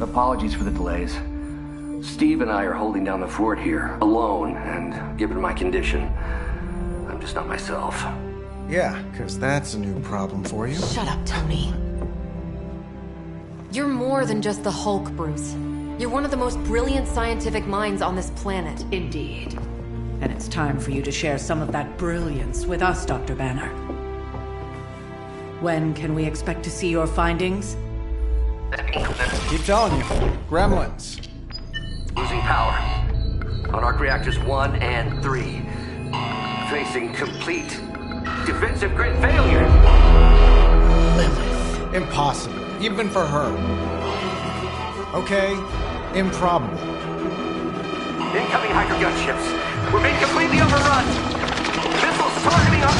Apologies for the delays. Steve and I are holding down the fort here, alone, and given my condition, I'm just not myself. Yeah, because that's a new problem for you. Shut up, Tony. You're more than just the Hulk, Bruce. You're one of the most brilliant scientific minds on this planet. Indeed. And it's time for you to share some of that brilliance with us, Dr. Banner. When can we expect to see your findings? Keep telling you. Gremlins. Losing power. On arc reactors 1 and 3. Facing complete defensive grid failure. Impossible. Even for her. Okay, improbable. Incoming Hydro ships. We're being completely overrun. Missiles targeting us.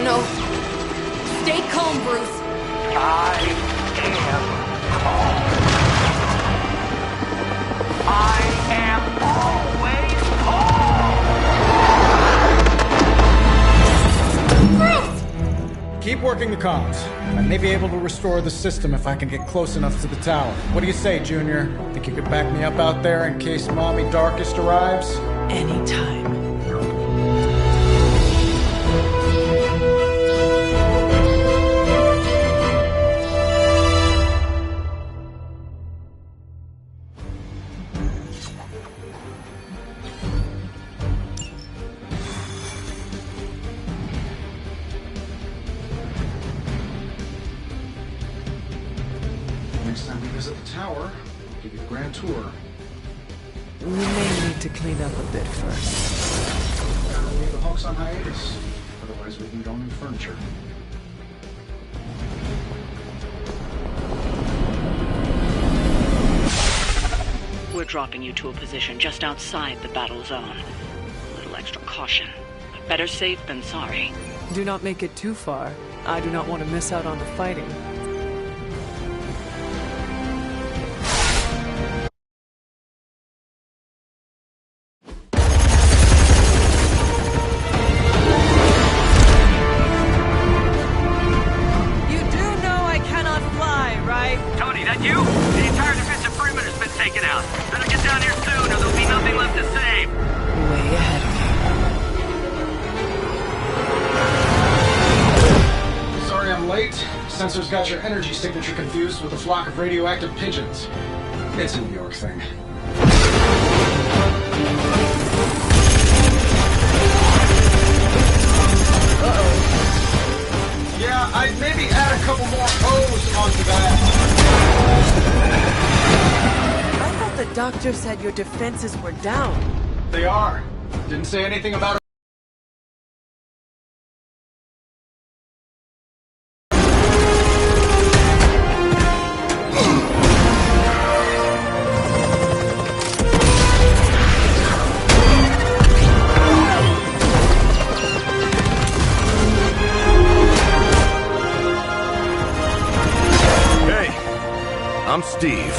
No. Stay calm, Bruce. I am calm. I am always calm. Bruce! Keep working the comms. I may be able to restore the system if I can get close enough to the tower. What do you say, Junior? Think you could back me up out there in case Mommy Darkest arrives? Anytime. Next time we visit the tower, I'll give you the grand tour. We may need to clean up a bit first. Gotta leave the Hulks on hiatus. Otherwise, we need all new furniture. We're dropping you to a position just outside the battle zone. A little extra caution. But better safe than sorry. Do not make it too far. I do not want to miss out on the fighting. You do know I cannot fly, right? Tony, that you? The entire defensive perimeter's been taken out. Better get down here soon or there'll be nothing left to save. Way ahead of you. Sorry I'm late. Sensors got your energy signature confused with a flock of radioactive pigeons. It's a New York thing. Yeah, I'd maybe add a couple more O's onto that. I thought the doctor said your defenses were down. They are. Didn't say anything about it. Hey, I'm Steve.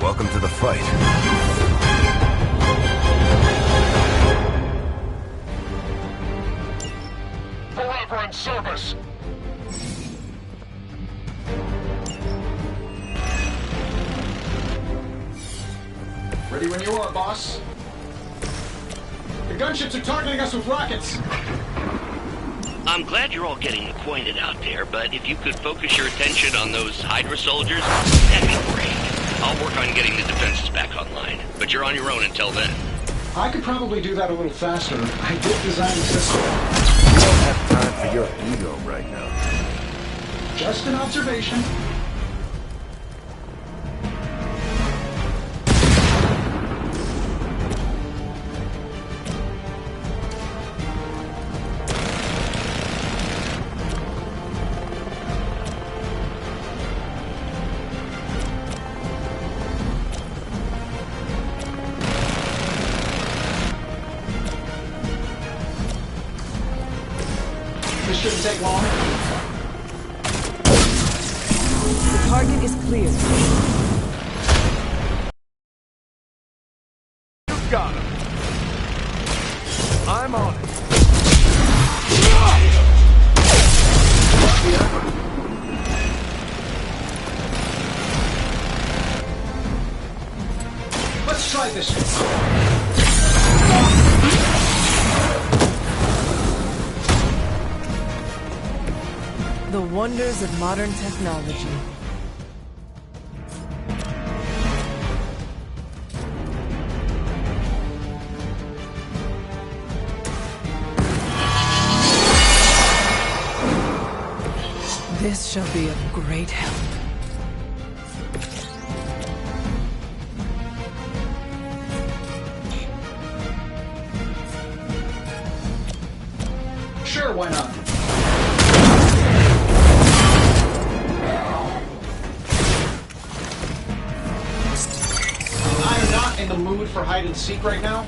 Welcome to the fight. Forever in service. Ready when you are, boss. The gunships are targeting us with rockets. I'm glad you're all getting acquainted out there, but if you could focus your attention on those Hydra soldiers, that'd be great. I'll work on getting the defenses back online, but you're on your own until then. I could probably do that a little faster. I did design the system. You don't have time for your ego right now. Just an observation. This shouldn't take long. The target is clear. position. The wonders of modern technology. This shall be of great help. Sure, why not? I am not in the mood for hide and seek right now.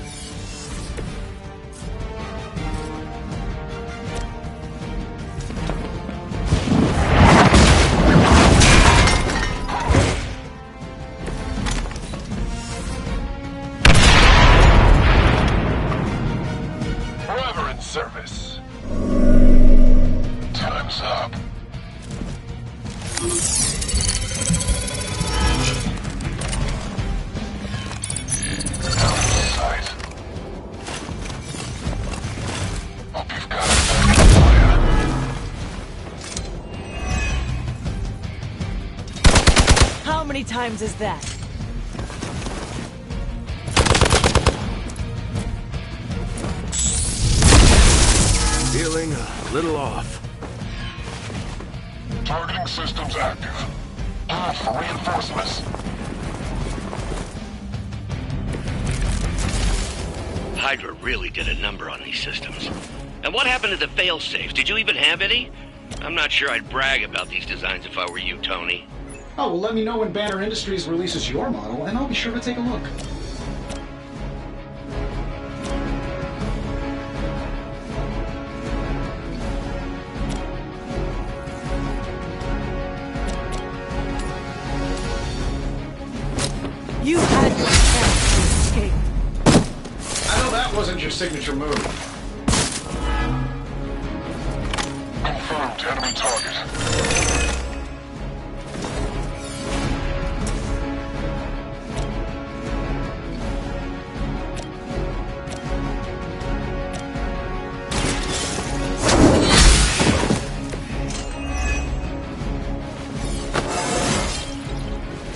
Forever in service. Time's up. Out of sight. Hope you've got a backup plan. How many times is that? Feeling a little off. Targeting systems active. Hold for reinforcements. Hydra really did a number on these systems. And what happened to the failsafes? Did you even have any? I'm not sure I'd brag about these designs if I were you, Tony. Oh, well, let me know when Banner Industries releases your model, and I'll be sure to take a look. You had your chance to escape. I know that wasn't your signature move. Confirmed enemy target.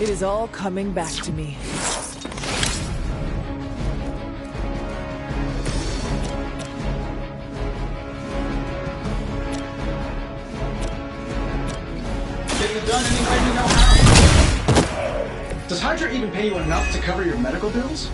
It is all coming back to me. Getting it done any way you know how. Does Hydra even pay you enough to cover your medical bills?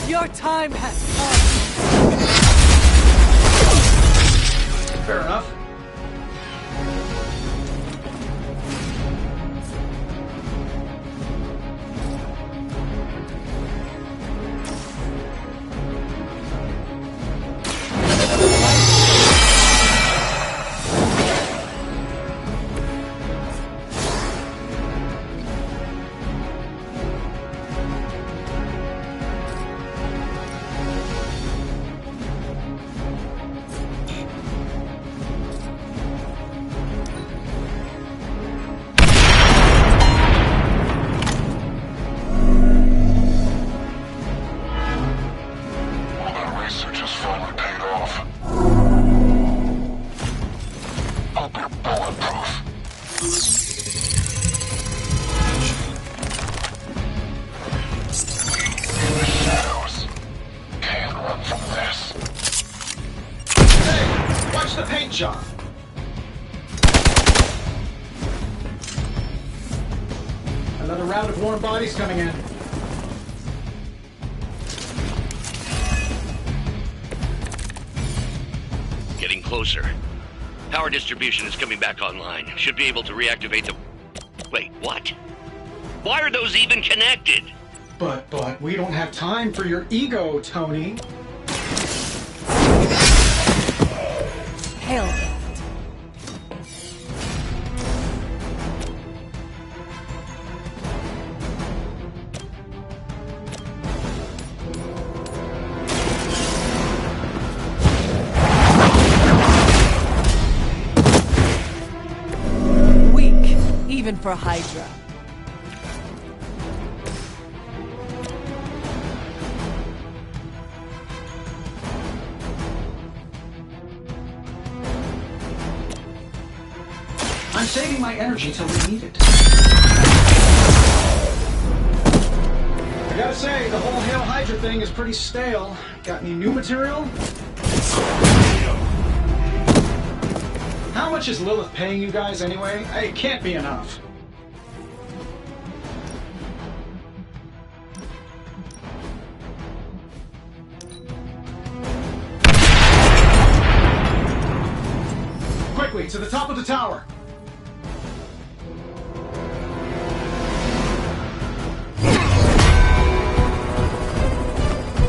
Your time has come. Fair enough. The paint job. Another round of warm bodies coming in. Getting closer. Power distribution is coming back online. Should be able to reactivate the... Wait, what? Why are those even connected? But we don't have time for your ego, Tony. Hell with it. even for Hydra. I'm saving my energy till we need it. I gotta say, the whole Hail Hydra thing is pretty stale. Got any new material? How much is Lilith paying you guys anyway? It can't be enough. Quickly, to the top of the tower.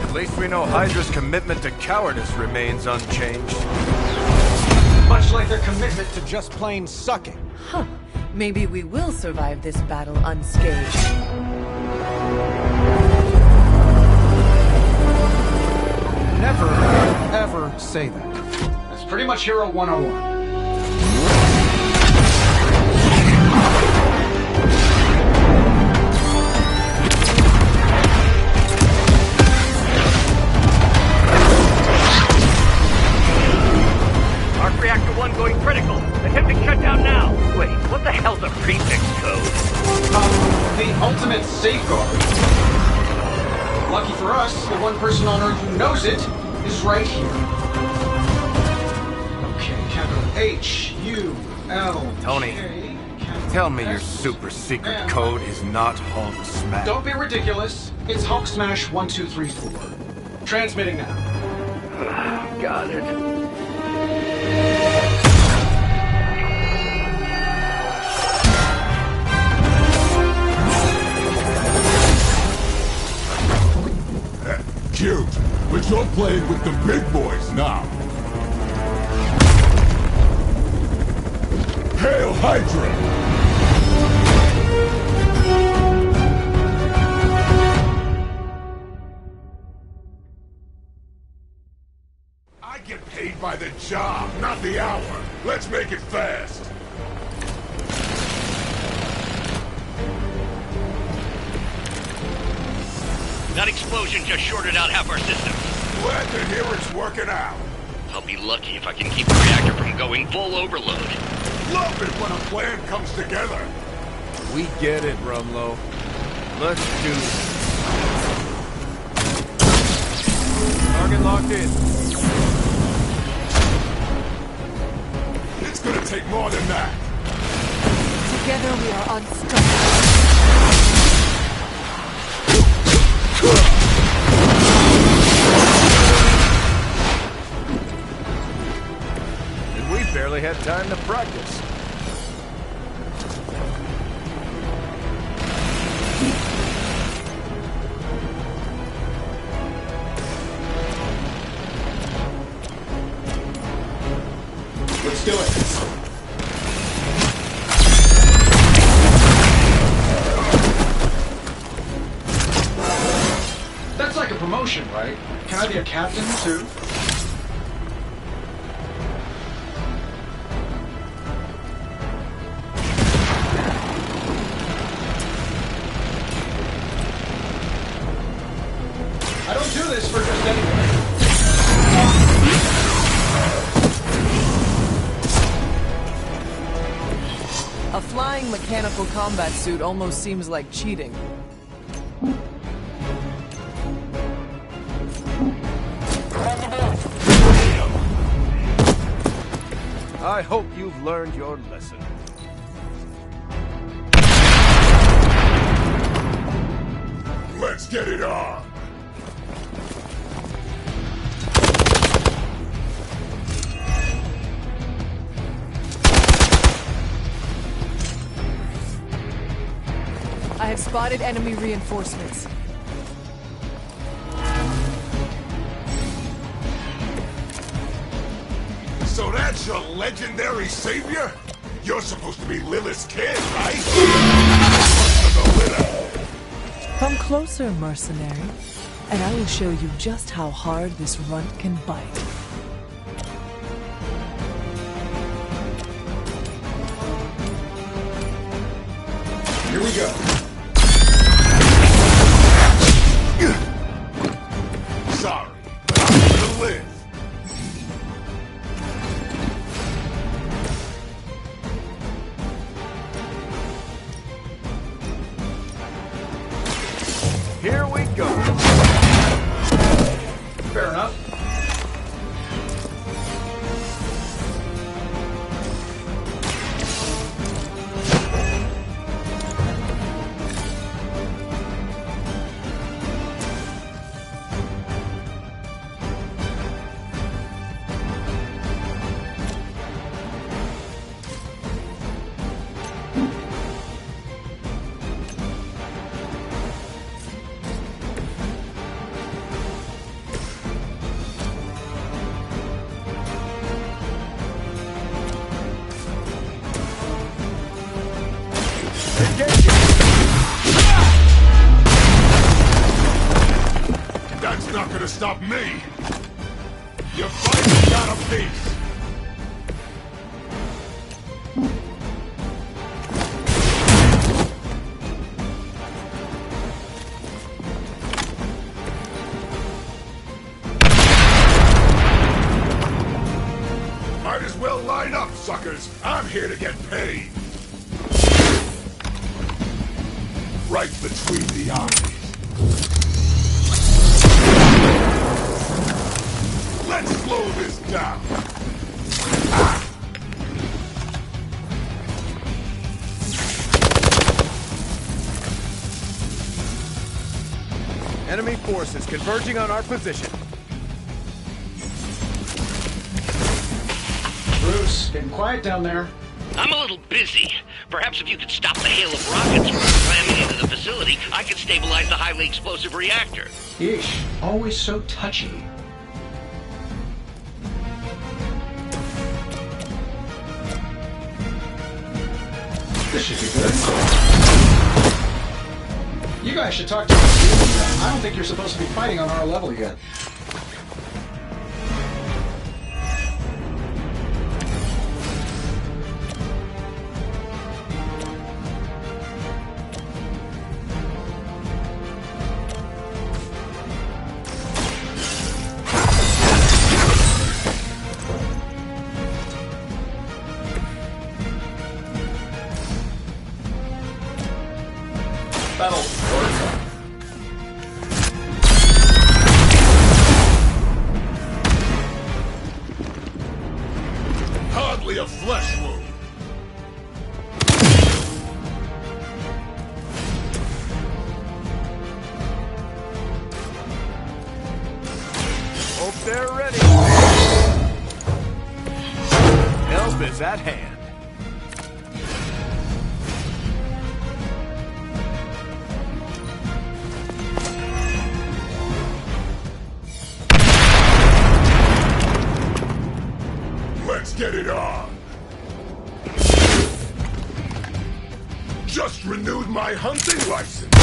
At least we know Hydra's commitment to cowardice remains unchanged. Much like their commitment to just plain sucking. Huh. Maybe we will survive this battle unscathed. Never, ever say that. That's pretty much Hero 101. Reactor 1 going critical. Attempting shutdown now. Wait, what the hell's a prefix code? The ultimate safeguard. Lucky for us, the one person on Earth who knows it is right here. Okay, capital H-U-L. Tony, tell me your super secret code is not Hulk Smash. Don't be ridiculous. It's Hulk Smash 1234. Transmitting now. Got it. Cute, but you're playing with the big boys now. Hail Hydra! I get paid by the job, not the hour. Let's make it fast. That explosion just shorted out half our system. Glad to hear it's working out. I'll be lucky if I can keep the reactor from going full overload. Love it when a plan comes together. We get it, Rumlow. Let's do this. Target locked in. It's gonna take more than that. Together we are unstoppable. And we barely had time to practice. Let's do it. That's like a promotion, right? Can I be a captain, too? I don't do this for just anyone. A flying mechanical combat suit almost seems like cheating. I hope you've learned your lesson. Let's get it on. I have spotted enemy reinforcements. So that's your legendary savior? You're supposed to be Lilith's kid, right? Come closer, mercenary, and I will show you just how hard this runt can bite. Here we go. Sorry, but I'm gonna live. Here we go. Fair enough. That's not gonna stop me! You finally got a piece! Might as well line up, suckers! I'm here to get paid! Right between the eyes. Let's slow this down. Enemy forces converging on our position. Bruce, getting quiet down there. I'm a little busy. Perhaps if you could stop the hail of rockets from slamming into the facility, I could stabilize the highly explosive reactor. Ish, always so touchy. This should be good. You guys should talk to me. I don't think you're supposed to be fighting on our level yet. Battle. Hardly a flesh wound. Hope they're ready. Help is at hand. Let's get it on. Just renewed my hunting license.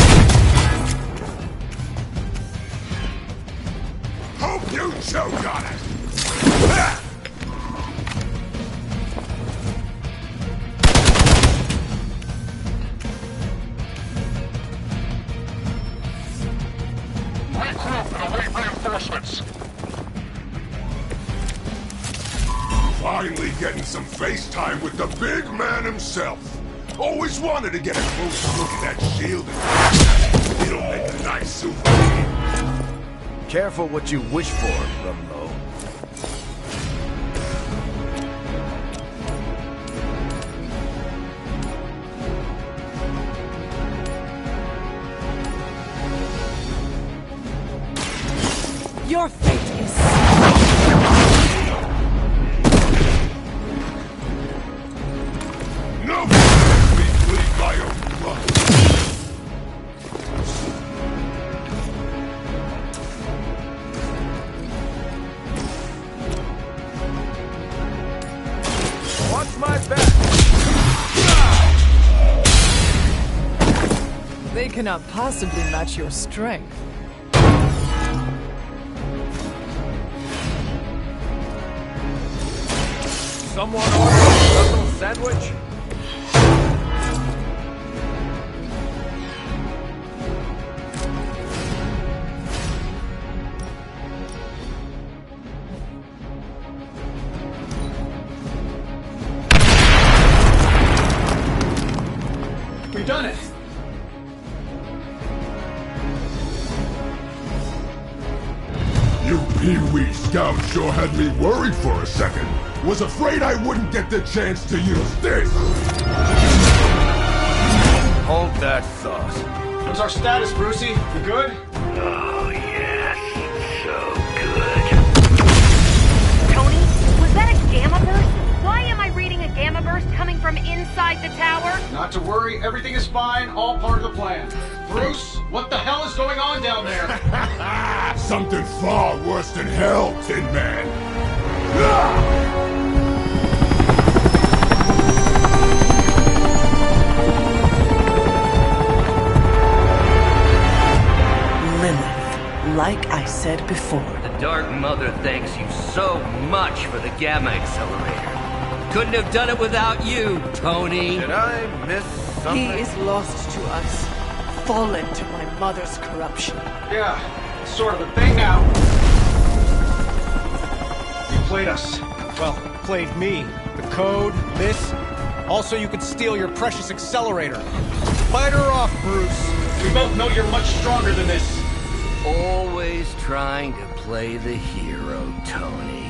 Hope you choke on it. Ha! Regroup and await reinforcements. Finally getting some face time with the big man himself. Always wanted to get a close look at that shield. It'll make a nice souvenir. Careful what you wish for, Rumlow. Your fate is Nobody makes me bleed my own blood. Watch my back! They cannot possibly match your strength. Someone order a little sandwich? done it! You Pee-wee Scout sure had me worried for a second. Was afraid I wouldn't get the chance to use this. Hold that thought. What's our status, Brucey? You good? Oh, yes. So good. Tony, was that a gamma burst? Why am I reading a gamma burst coming from inside the tower? Not to worry, everything is fine, all part of the plan. Bruce, what the hell is going on down there? Something far worse than hell, Tin Man. Ah! Lilith, like I said before. The Dark Mother thanks you so much for the Gamma Accelerator. Couldn't have done it without you, Tony. Did I miss something? He is lost to us, fallen to my mother's corruption. Yeah, sort of a thing now. You played us. Well, played me. The code, this. Also, you could steal your precious accelerator. Fight her off, Bruce. We both know you're much stronger than this. Always trying to play the hero, Tony.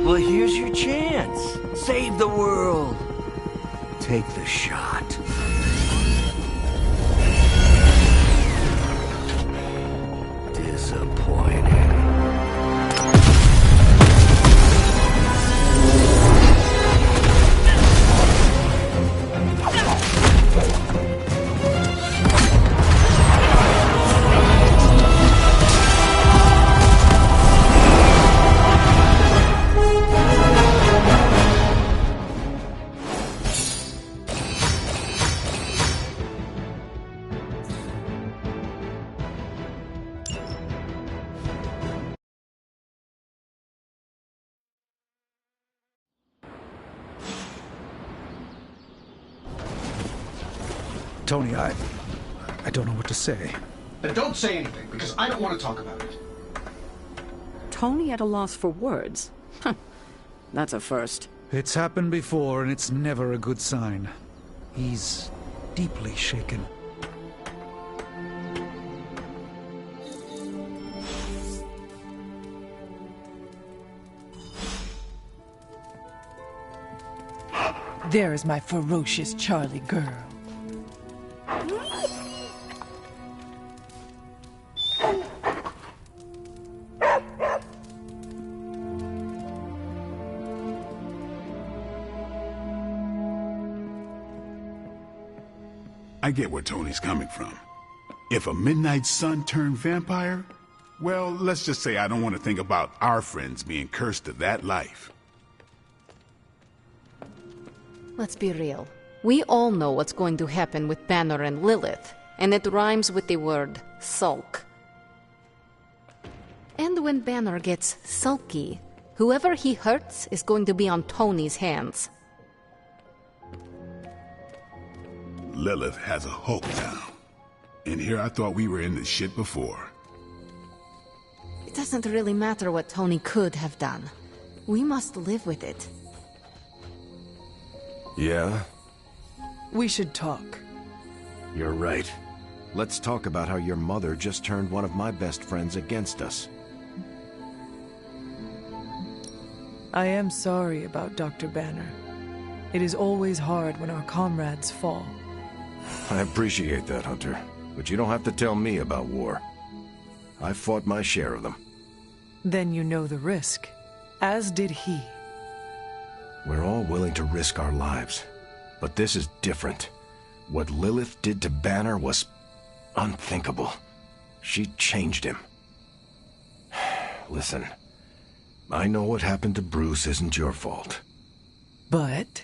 Well, here's your chance. Save the world. Take the shot. Disappointing. Tony, I don't know what to say. Then don't say anything, because I don't want to talk about it. Tony at a loss for words? That's a first. It's happened before, and it's never a good sign. He's deeply shaken. There is my ferocious Charlie girl. I get where Tony's coming from. If a midnight sun turned vampire, well, let's just say I don't want to think about our friends being cursed to that life. Let's be real. We all know what's going to happen with Banner and Lilith, and it rhymes with the word sulk. And when Banner gets sulky, whoever he hurts is going to be on Tony's hands. Lilith has a Hulk down. And here I thought we were in this shit before. It doesn't really matter what Tony could have done. We must live with it. Yeah? We should talk. You're right. Let's talk about how your mother just turned one of my best friends against us. I am sorry about Dr. Banner. It is always hard when our comrades fall. I appreciate that, Hunter. But you don't have to tell me about war. I fought my share of them. Then you know the risk, as did he. We're all willing to risk our lives. But this is different. What Lilith did to Banner was unthinkable. She changed him. Listen, I know what happened to Bruce isn't your fault. But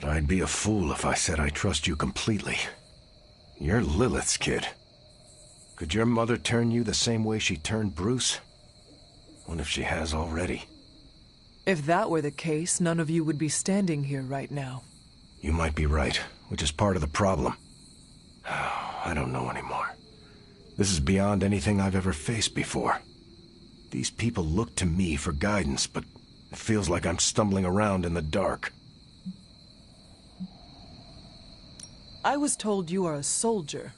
I'd be a fool if I said I trust you completely. You're Lilith's kid. Could your mother turn you the same way she turned Bruce? What if she has already? if that were the case, none of you would be standing here right now. You might be right, which is part of the problem. I don't know anymore. This is beyond anything I've ever faced before. These people look to me for guidance, but it feels like I'm stumbling around in the dark. I was told you are a soldier.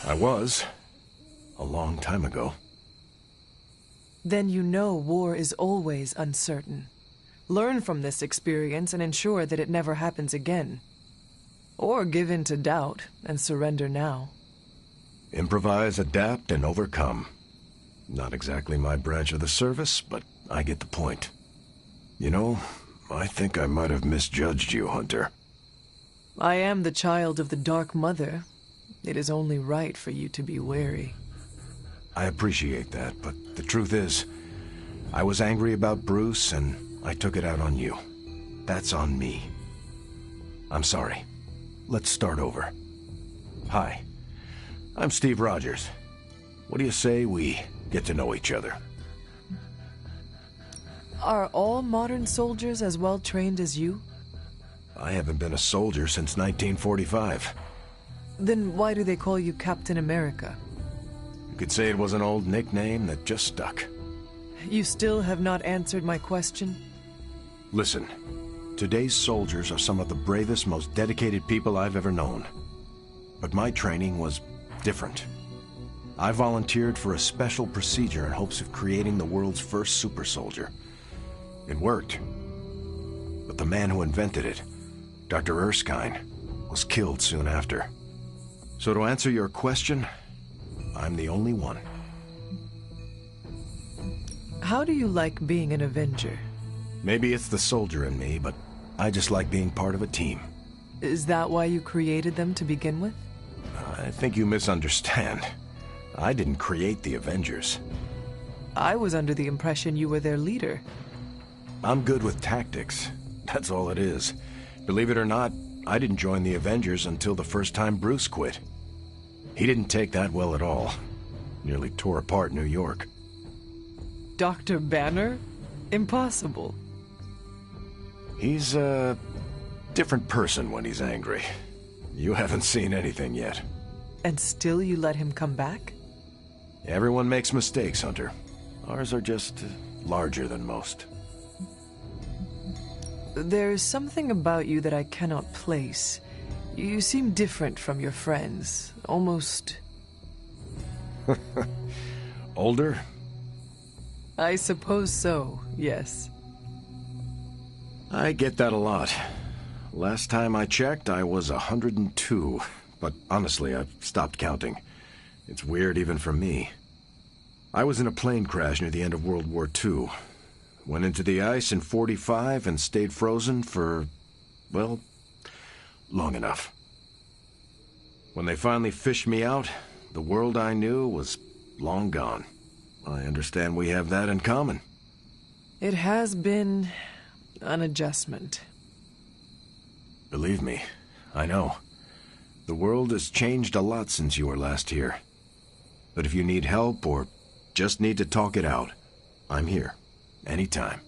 I was. A long time ago. Then you know war is always uncertain. Learn from this experience and ensure that it never happens again. Or give in to doubt and surrender now. Improvise, adapt, and overcome. Not exactly my branch of the service, but I get the point. You know, I think I might have misjudged you, Hunter. I am the child of the Dark Mother. It is only right for you to be wary. I appreciate that, but the truth is, I was angry about Bruce, and I took it out on you. That's on me. I'm sorry. Let's start over. Hi, I'm Steve Rogers. What do you say we get to know each other? Are all modern soldiers as well trained as you? I haven't been a soldier since 1945. Then why do they call you Captain America? You could say it was an old nickname that just stuck. You still have not answered my question? Listen, today's soldiers are some of the bravest, most dedicated people I've ever known. But my training was different. I volunteered for a special procedure in hopes of creating the world's first super soldier. It worked. But the man who invented it, Dr. Erskine, was killed soon after. So to answer your question, I'm the only one. How do you like being an Avenger? Maybe it's the soldier in me, but I just like being part of a team. Is that why you created them to begin with? I think you misunderstand. I didn't create the Avengers. I was under the impression you were their leader. I'm good with tactics. That's all it is. Believe it or not, I didn't join the Avengers until the first time Bruce quit. He didn't take that well at all. Nearly tore apart New York. Dr. Banner? Impossible. He's a different person when he's angry. You haven't seen anything yet. And still you let him come back? Everyone makes mistakes, Hunter. Ours are just larger than most. There's something about you that I cannot place. You seem different from your friends. Almost... Older? I suppose so, yes. I get that a lot. Last time I checked, I was 102. But honestly, I've stopped counting. It's weird even for me. I was in a plane crash near the end of World War II. Went into the ice in '45 and stayed frozen for, well, long enough. When they finally fished me out, the world I knew was long gone. I understand we have that in common. It has been an adjustment. Believe me, I know. The world has changed a lot since you were last here. But if you need help or just need to talk it out, I'm here. Anytime.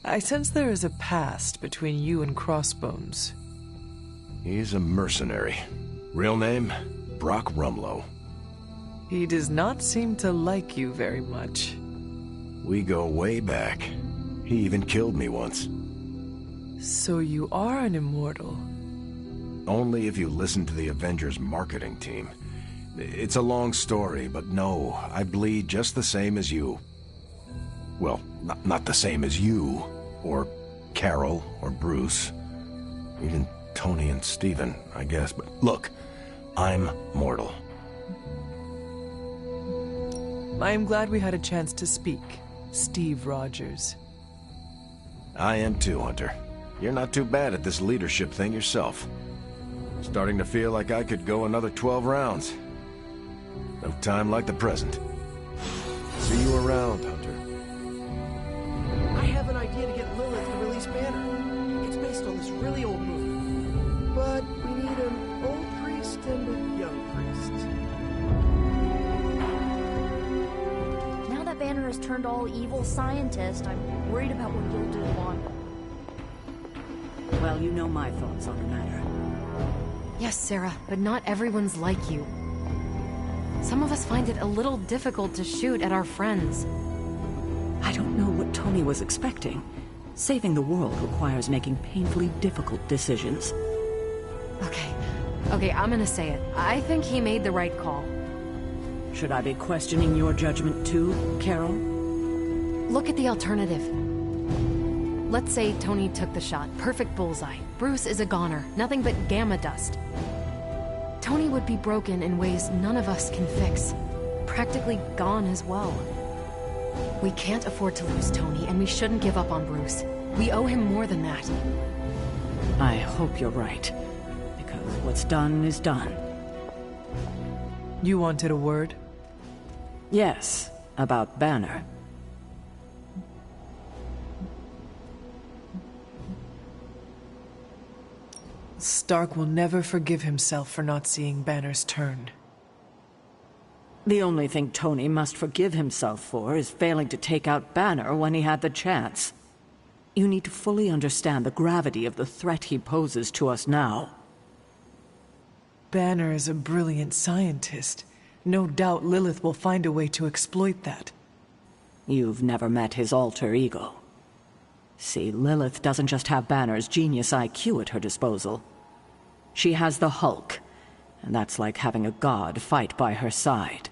I sense there is a past between you and Crossbones. He's a mercenary. Real name, Brock Rumlow. He does not seem to like you very much. We go way back. He even killed me once. So you are an immortal? Only if you listen to the Avengers marketing team. It's a long story, but no, I bleed just the same as you. Well, not the same as you, or Carol, or Bruce. Even Tony and Steven, I guess. But look, I'm mortal. I am glad we had a chance to speak, Steve Rogers. I am too, Hunter. You're not too bad at this leadership thing yourself. Starting to feel like I could go another 12 rounds. No time like the present. See you around, Hunter. I have an idea to get Lilith to release Banner. It's based on this really old movie. But we need an old priest and a young priest. Now that Banner has turned all evil scientist, I'm worried about what you'll do on. Well, you know my thoughts on the matter. Yes, Sarah, but not everyone's like you. Some of us find it a little difficult to shoot at our friends. I don't know what Tony was expecting. Saving the world requires making painfully difficult decisions. Okay, I'm gonna say it. I think he made the right call. Should I be questioning your judgment too, Carol? Look at the alternative. Let's say Tony took the shot. Perfect bullseye. Bruce is a goner. Nothing but gamma dust. Tony would be broken in ways none of us can fix. Practically gone as well. We can't afford to lose Tony, and we shouldn't give up on Bruce. We owe him more than that. I hope you're right. Because what's done is done. You wanted a word? Yes, about Banner. Stark will never forgive himself for not seeing Banner's turn. The only thing Tony must forgive himself for is failing to take out Banner when he had the chance. You need to fully understand the gravity of the threat he poses to us now. Banner is a brilliant scientist. No doubt Lilith will find a way to exploit that. You've never met his alter ego. See, Lilith doesn't just have Banner's genius IQ at her disposal. She has the Hulk, and that's like having a god fight by her side.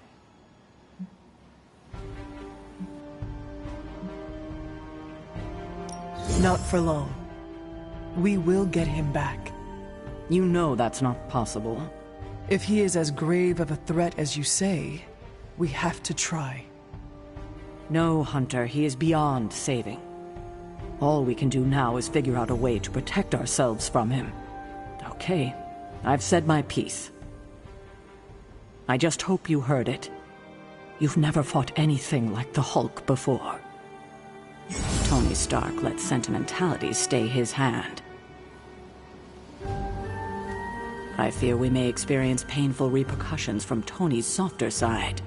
Not for long. We will get him back. You know that's not possible. If he is as grave of a threat as you say, we have to try. No, Hunter, he is beyond saving. All we can do now is figure out a way to protect ourselves from him. Okay, I've said my piece. I just hope you heard it. You've never fought anything like the Hulk before. Tony Stark let sentimentality stay his hand. I fear we may experience painful repercussions from Tony's softer side.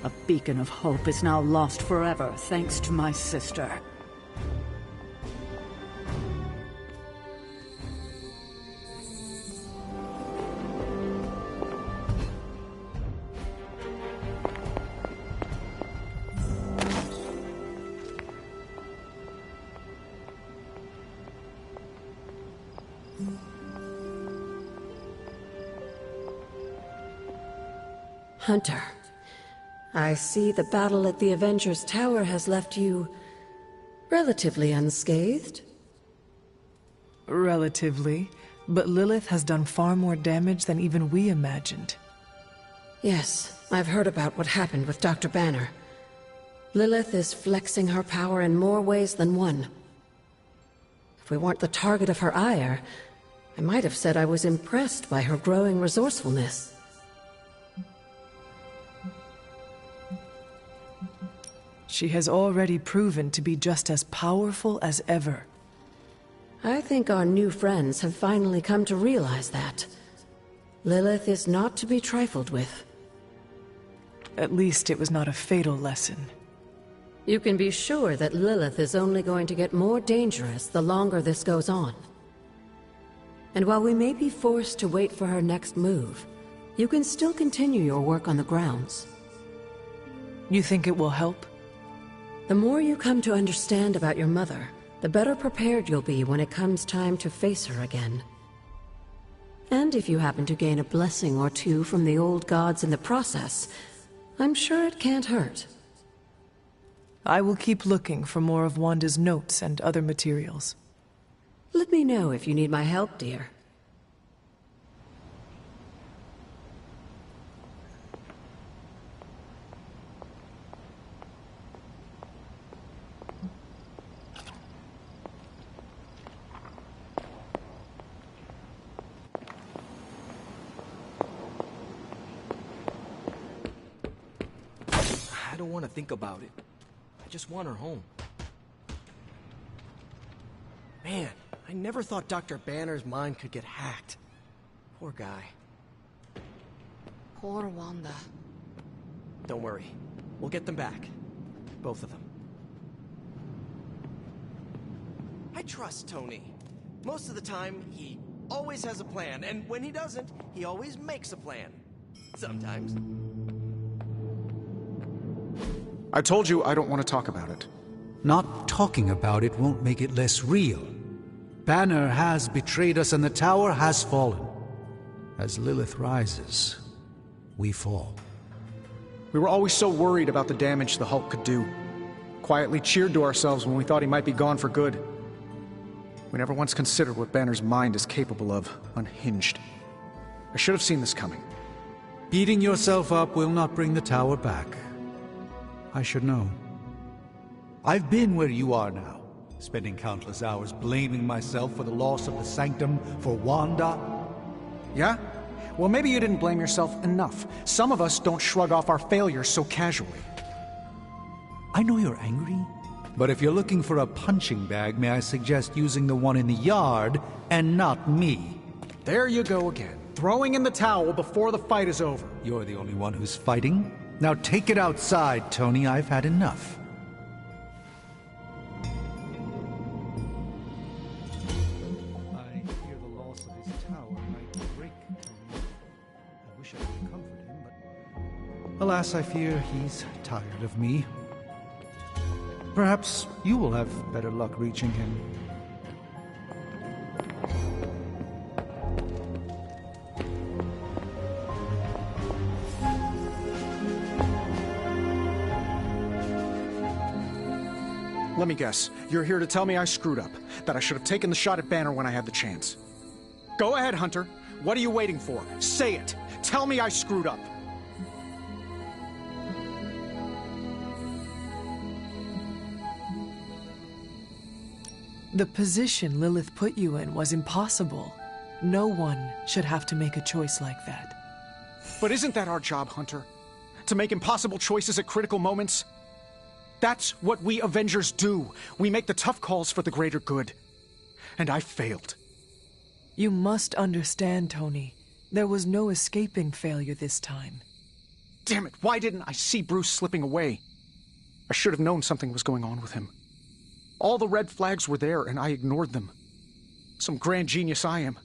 A beacon of hope is now lost forever, thanks to my sister. Hunter, I see the battle at the Avengers Tower has left you relatively unscathed. Relatively, but Lilith has done far more damage than even we imagined. Yes, I've heard about what happened with Dr. Banner. Lilith is flexing her power in more ways than one. If we weren't the target of her ire, I might have said I was impressed by her growing resourcefulness. She has already proven to be just as powerful as ever. I think our new friends have finally come to realize that. Lilith is not to be trifled with. At least it was not a fatal lesson. You can be sure that Lilith is only going to get more dangerous the longer this goes on. And while we may be forced to wait for her next move, you can still continue your work on the grounds. You think it will help? The more you come to understand about your mother, the better prepared you'll be when it comes time to face her again. And if you happen to gain a blessing or two from the old gods in the process, I'm sure it can't hurt. I will keep looking for more of Wanda's notes and other materials. Let me know if you need my help, dear. I don't want to think about it. I just want her home. Man, I never thought Dr. Banner's mind could get hacked. Poor guy. Poor Wanda. Don't worry. We'll get them back. Both of them. I trust Tony. Most of the time, he always has a plan, and when he doesn't, he always makes a plan. Sometimes. I told you I don't want to talk about it. Not talking about it won't make it less real. Banner has betrayed us and the tower has fallen. As Lilith rises, we fall. We were always so worried about the damage the Hulk could do. Quietly cheered to ourselves when we thought he might be gone for good. We never once considered what Banner's mind is capable of, unhinged. I should have seen this coming. Beating yourself up will not bring the tower back. I should know. I've been where you are now, spending countless hours blaming myself for the loss of the Sanctum, for Wanda. Yeah? Well, maybe you didn't blame yourself enough. Some of us don't shrug off our failures so casually. I know you're angry, but if you're looking for a punching bag, may I suggest using the one in the yard and not me? There you go again, throwing in the towel before the fight is over. You're the only one who's fighting. Now take it outside, Tony. I've had enough. I fear the loss of his tower might break Tony. I wish I could comfort him, but alas, I fear he's tired of me. Perhaps you will have better luck reaching him. Let me guess. You're here to tell me I screwed up. That I should have taken the shot at Banner when I had the chance. Go ahead, Hunter. What are you waiting for? Say it. Tell me I screwed up. The position Lilith put you in was impossible. No one should have to make a choice like that. But isn't that our job, Hunter? To make impossible choices at critical moments? That's what we Avengers do. We make the tough calls for the greater good. And I failed. You must understand, Tony. There was no escaping failure this time. Damn it, why didn't I see Bruce slipping away? I should have known something was going on with him. All the red flags were there, and I ignored them. Some grand genius I am.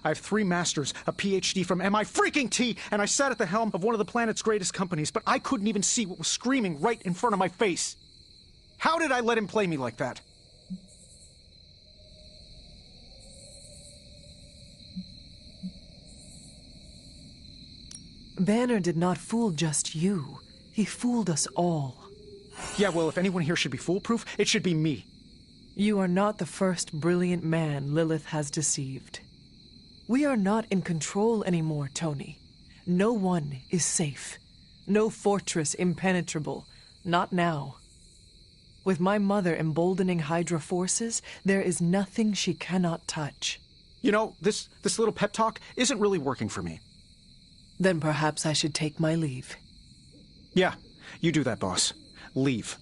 I have 3 masters, a PhD from MI-T, and I sat at the helm of one of the planet's greatest companies, but I couldn't even see what was screaming right in front of my face. How did I let him play me like that? Banner did not fool just you. He fooled us all. Yeah, well, if anyone here should be foolproof, it should be me. You are not the first brilliant man Lilith has deceived. We are not in control anymore, Tony. No one is safe. No fortress impenetrable. Not now. With my mother emboldening Hydra forces, there is nothing she cannot touch. You know, this little pep talk isn't really working for me. Then perhaps I should take my leave. Yeah, you do that, boss. Leave.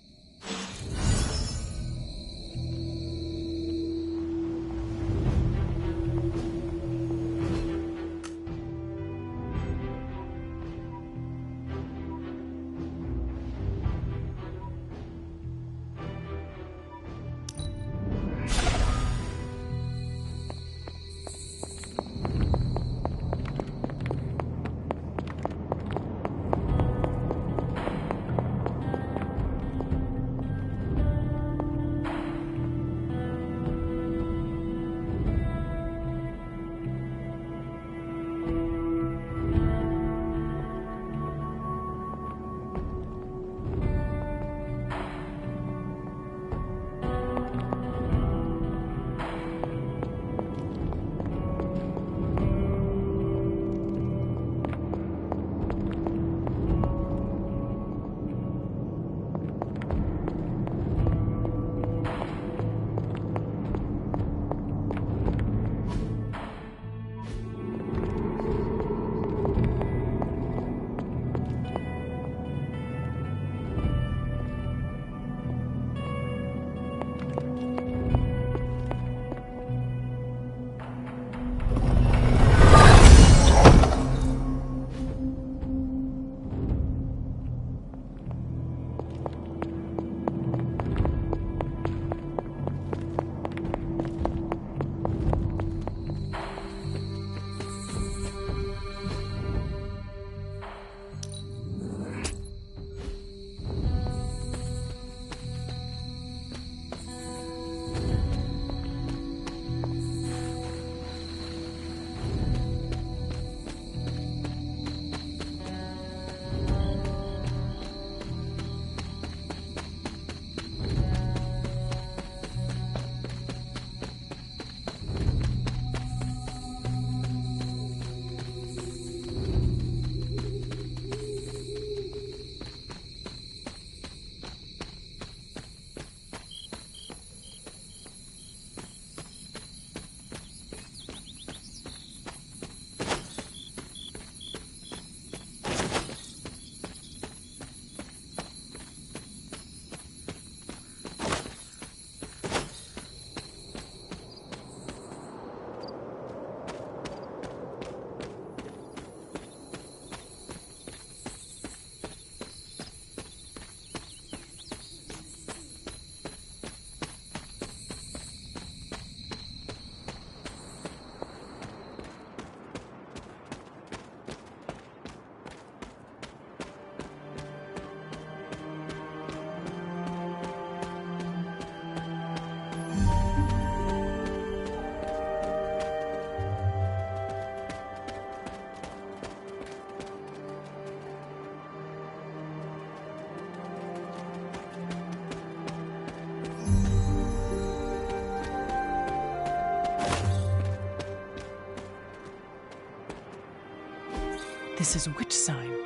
This is which sign?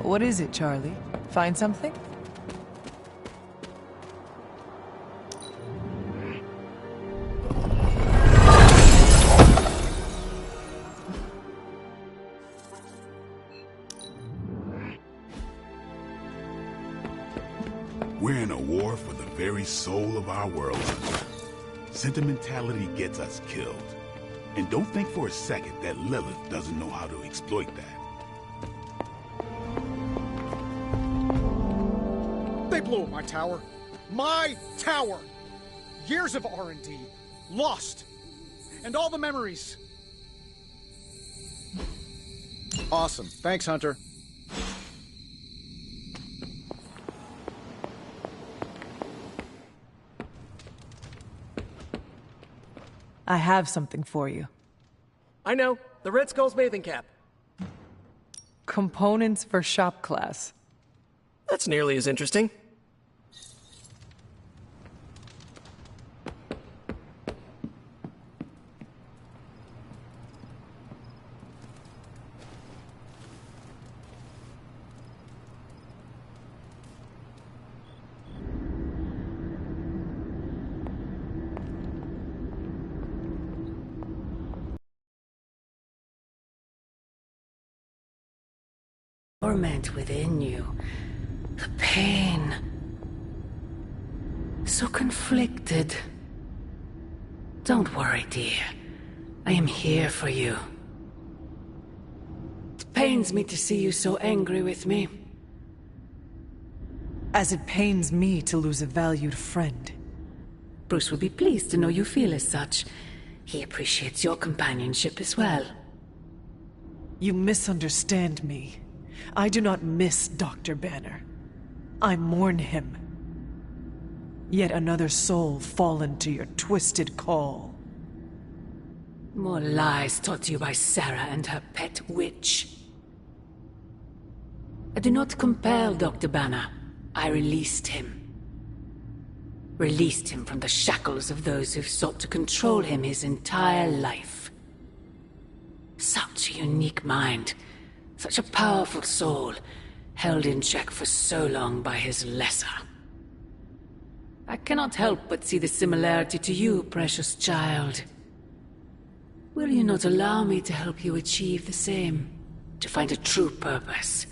What is it, Charlie? Find something? We're in a war for the very soul of our world. Sentimentality gets us killed. And don't think for a second that Lilith doesn't know how to exploit that. They blew up my tower. My tower! Years of R&D. Lost. And all the memories. Awesome. Thanks, Hunter. I have something for you. I know. The Red Skull's bathing cap. Components for shop class. That's nearly as interesting. Torment within you. The pain. So conflicted. Don't worry, dear. I am here for you. It pains me to see you so angry with me. As it pains me to lose a valued friend. Bruce will be pleased to know you feel as such. He appreciates your companionship as well. You misunderstand me. I do not miss Dr. Banner. I mourn him. Yet another soul fallen to your twisted call. More lies taught to you by Sarah and her pet witch. I do not compel Dr. Banner. I released him. Released him from the shackles of those who've sought to control him his entire life. Such a unique mind. Such a powerful soul, held in check for so long by his lesser. I cannot help but see the similarity to you, precious child. Will you not allow me to help you achieve the same? To find a true purpose.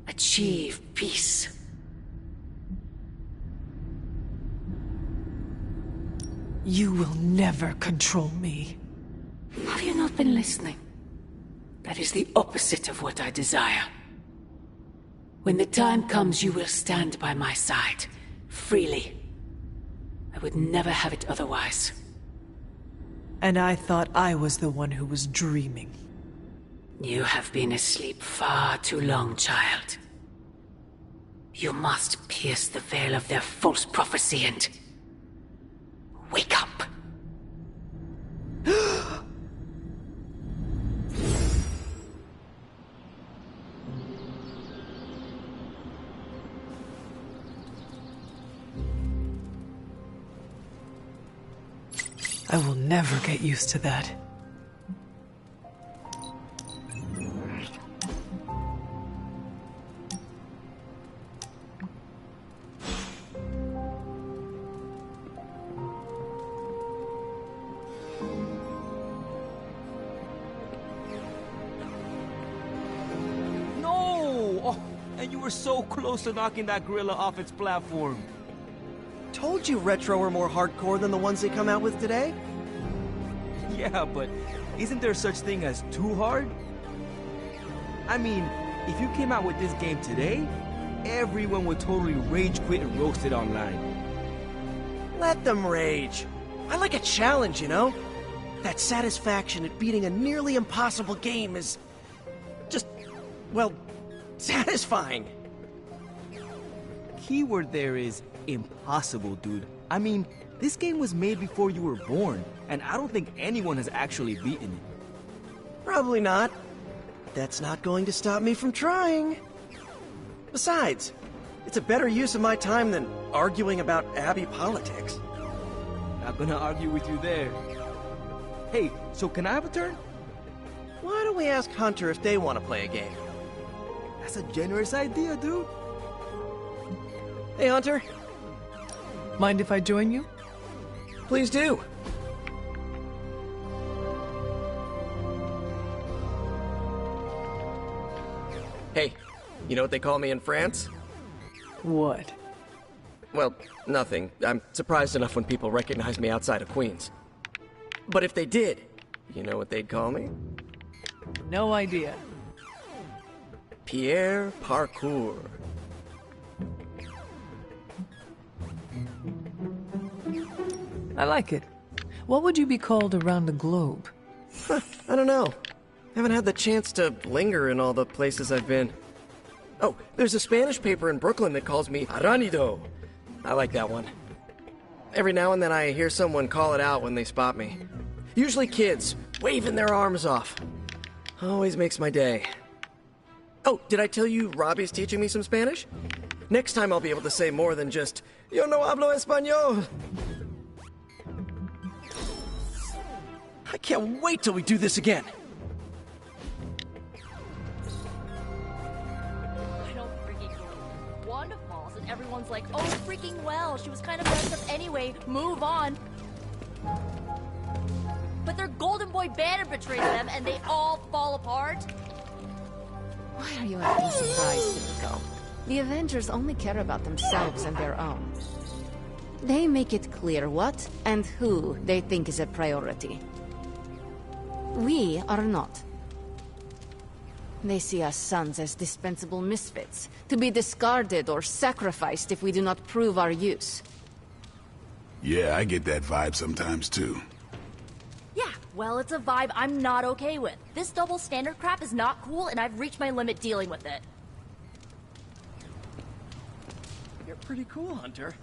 Achieve peace. You will never control me. Have you not been listening? That is the opposite of what I desire. When the time comes, you will stand by my side, freely. I would never have it otherwise. And I thought I was the one who was dreaming. You have been asleep far too long, child. You must pierce the veil of their false prophecy and... wake up. never get used to that. No! Oh, and you were so close to knocking that gorilla off its platform. Told you Retro are more hardcore than the ones they come out with today. Yeah, but isn't there such thing as too hard? I mean, if you came out with this game today, everyone would totally rage quit and roast it online. Let them rage. I like a challenge, you know? That satisfaction at beating a nearly impossible game is just, well, satisfying. Keyword there is impossible, dude. I mean, this game was made before you were born, and I don't think anyone has actually beaten it. Probably not. That's not going to stop me from trying. Besides, it's a better use of my time than arguing about Abbey politics. Not gonna argue with you there. Hey, so can I have a turn? Why don't we ask Hunter if they want to play a game? That's a generous idea, dude. Hey, Hunter. Mind if I join you? Please do. Hey, you know what they call me in France? What? Well, nothing. I'm surprised enough when people recognize me outside of Queens. But if they did, you know what they'd call me? No idea. Pierre Parkour. I like it. What would you be called around the globe? I don't know. Haven't had the chance to linger in all the places I've been. Oh, there's a Spanish paper in Brooklyn that calls me Aranido. I like that one. Every now and then I hear someone call it out when they spot me. Usually kids, waving their arms off. Always makes my day. Oh, did I tell you Robbie's teaching me some Spanish? Next time I'll be able to say more than just, Yo no hablo español. I can't wait till we do this again. I don't freaking know. Wanda falls and everyone's like, oh, freaking well, she was kind of messed up anyway, move on. But their golden boy Banner betrays them and they all fall apart. Why are you acting surprised, Nico? The Avengers only care about themselves and their own. They make it clear what and who they think is a priority. We are not. They see us sons as dispensable misfits, to be discarded or sacrificed if we do not prove our use. Yeah, I get that vibe sometimes too. Yeah, well, it's a vibe I'm not okay with. This double standard crap is not cool, and I've reached my limit dealing with it. You're pretty cool, Hunter.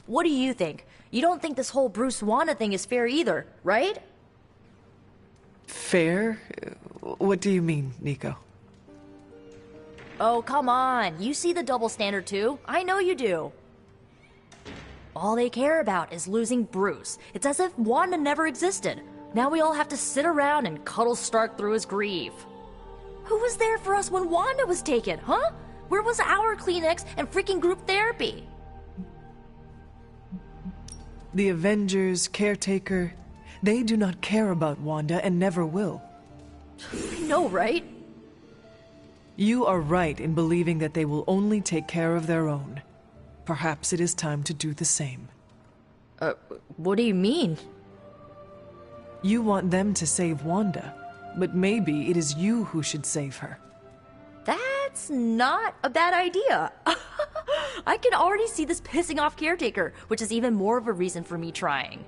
What do you think? You don't think this whole Bruce Wanda thing is fair either, right? Fair? What do you mean, Nico? Oh, come on. You see the double standard too. I know you do. All they care about is losing Bruce. It's as if Wanda never existed. Now we all have to sit around and cuddle Stark through his grief. Who was there for us when Wanda was taken, huh? Where was our Kleenex and freaking group therapy? The Avengers, Caretaker, they do not care about Wanda and never will. I know, right? You are right in believing that they will only take care of their own. Perhaps it is time to do the same. What do you mean? You want them to save Wanda, but maybe it is you who should save her. That's not a bad idea. I can already see this pissing off Caretaker, which is even more of a reason for me trying.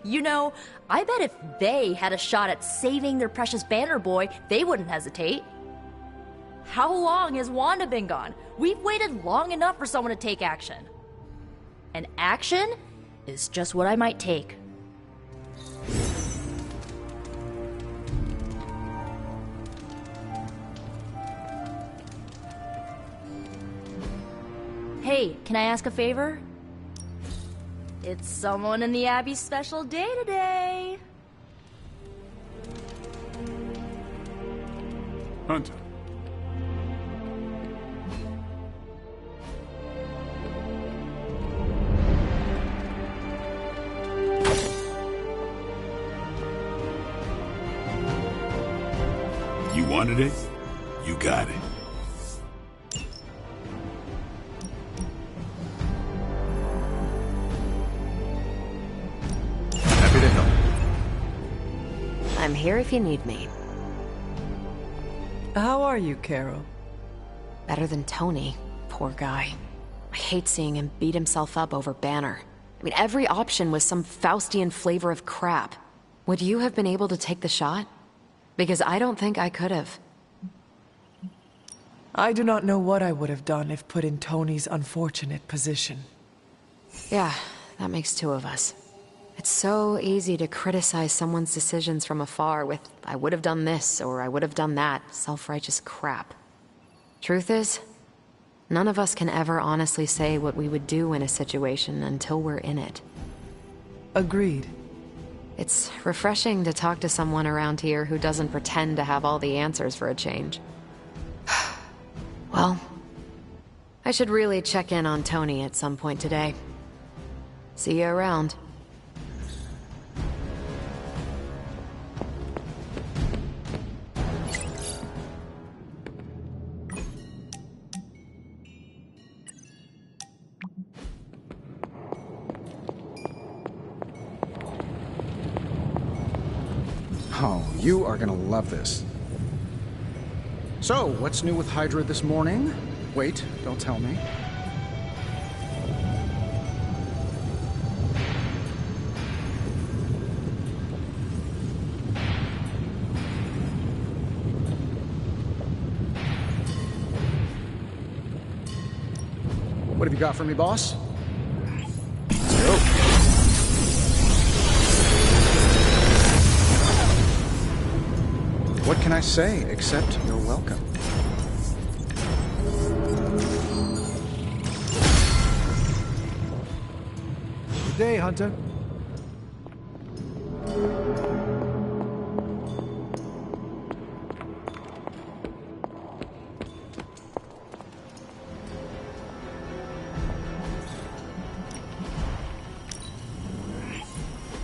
You know, I bet if they had a shot at saving their precious Banner Boy, they wouldn't hesitate. How long has Wanda been gone? We've waited long enough for someone to take action. And action is just what I might take. Hey, can I ask a favor? It's someone in the Abbey's special day today. Hunter. You wanted it, you got it. Happy to help. I'm here if you need me. How are you, Carol? Better than Tony. Poor guy. I hate seeing him beat himself up over Banner. I mean, every option was some Faustian flavor of crap. Would you have been able to take the shot? Because I don't think I could have. I do not know what I would have done if put in Tony's unfortunate position. Yeah, that makes two of us. It's so easy to criticize someone's decisions from afar with, I would have done this or I would have done that, self-righteous crap. Truth is, none of us can ever honestly say what we would do in a situation until we're in it. Agreed. It's refreshing to talk to someone around here who doesn't pretend to have all the answers for a change. Well, I should really check in on Tony at some point today. See you around. Oh, you are gonna love this. So, what's new with Hydra this morning? Wait, don't tell me. What have you got for me, boss? Let's go. What can I say except you're welcome? Good day, Hunter.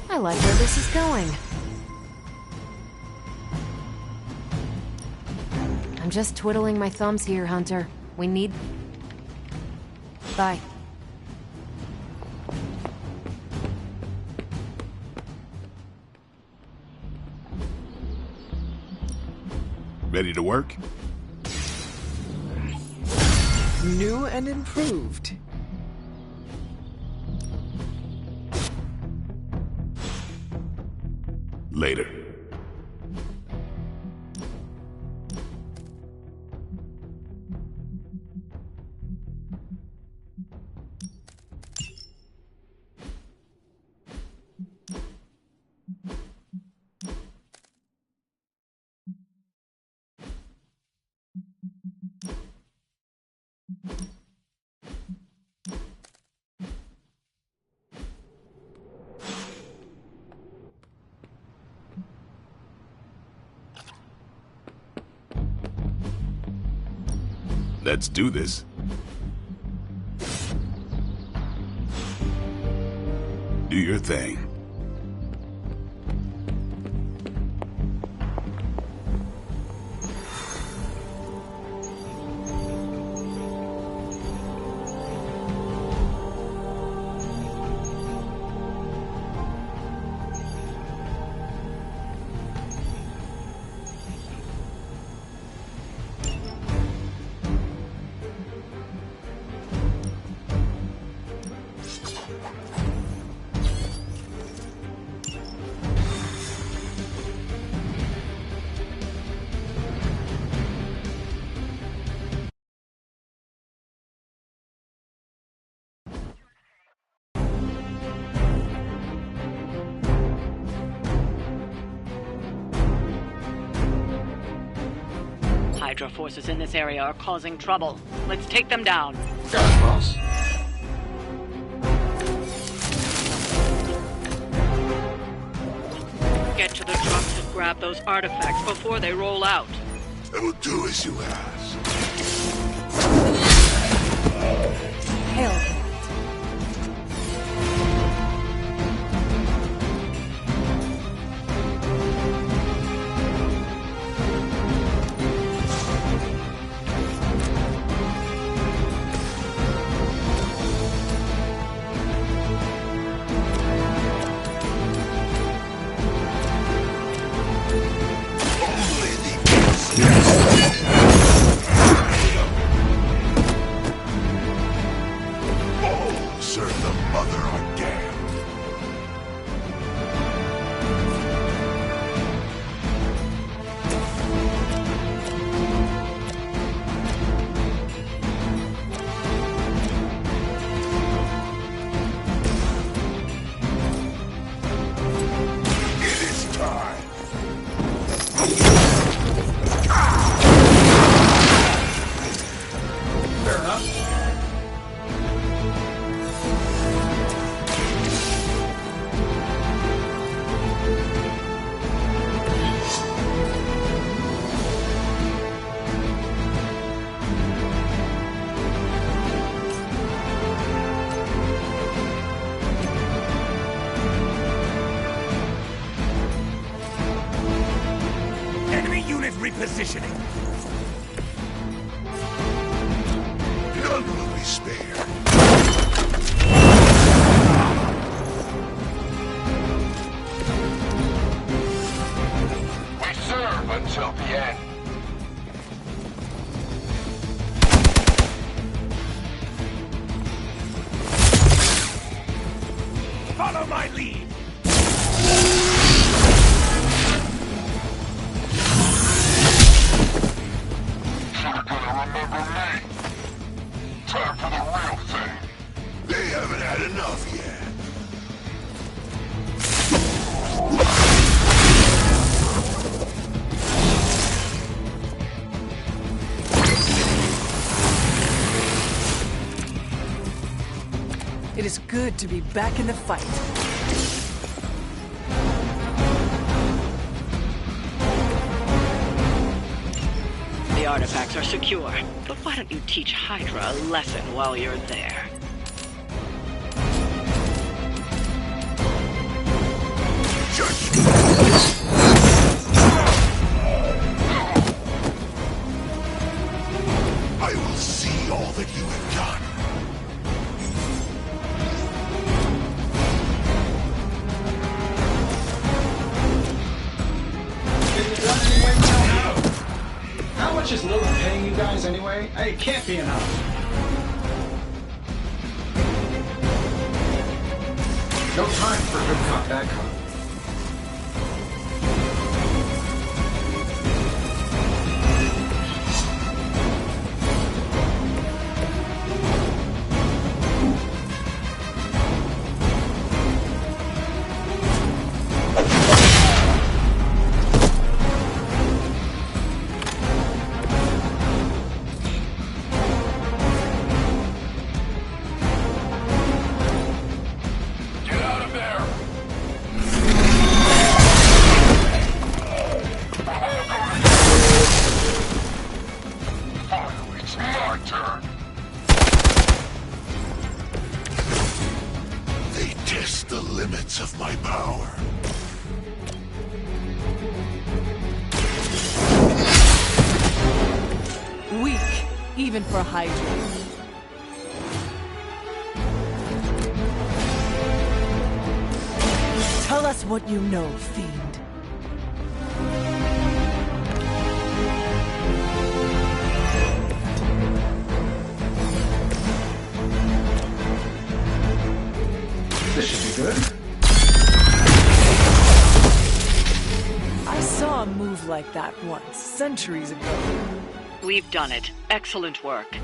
I like where this is going. I'm just twiddling my thumbs here, Hunter. We need... Bye. Ready to work? New and improved. Later. Let's do this. Do your thing. Hydra forces in this area are causing trouble. Let's take them down. Got it, boss. out those artifacts before they roll out. I will do as you ask. Hell. Serve the mother are damned. It is time. Fair enough. Enemy unit repositioning. None will be spared. We serve until the end. Follow my lead. You're gonna remember me. Time for the real thing. They haven't had enough yet. It is good to be back in the fight. The artifacts are secure, but why don't you teach Hydra a lesson while you're there? I will see all that you have done. How much is Lily paying you guys anyway? It can't be enough. No time for good cop, bad cop. Get out of there. Finally, it's my turn. They test the limits of my power. Weak, even for Hydra. Tell us what you know, Fiend. This should be good. I saw a move like that once, centuries ago. We've done it. Excellent work.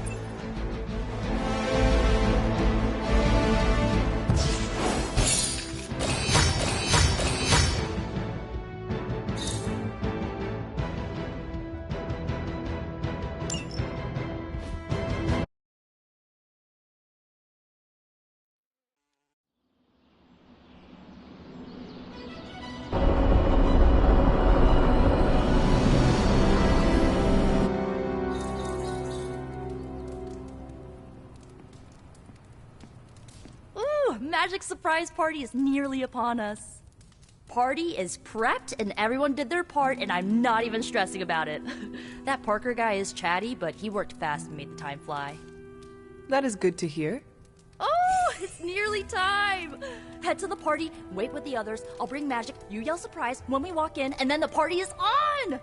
magic surprise party is nearly upon us. Party is prepped and everyone did their part, and I'm not even stressing about it. That Parker guy is chatty, but he worked fast and made the time fly. That is good to hear. Oh, it's nearly time! Head to the party, wait with the others, I'll bring magic, you yell surprise when we walk in, and then the party is on!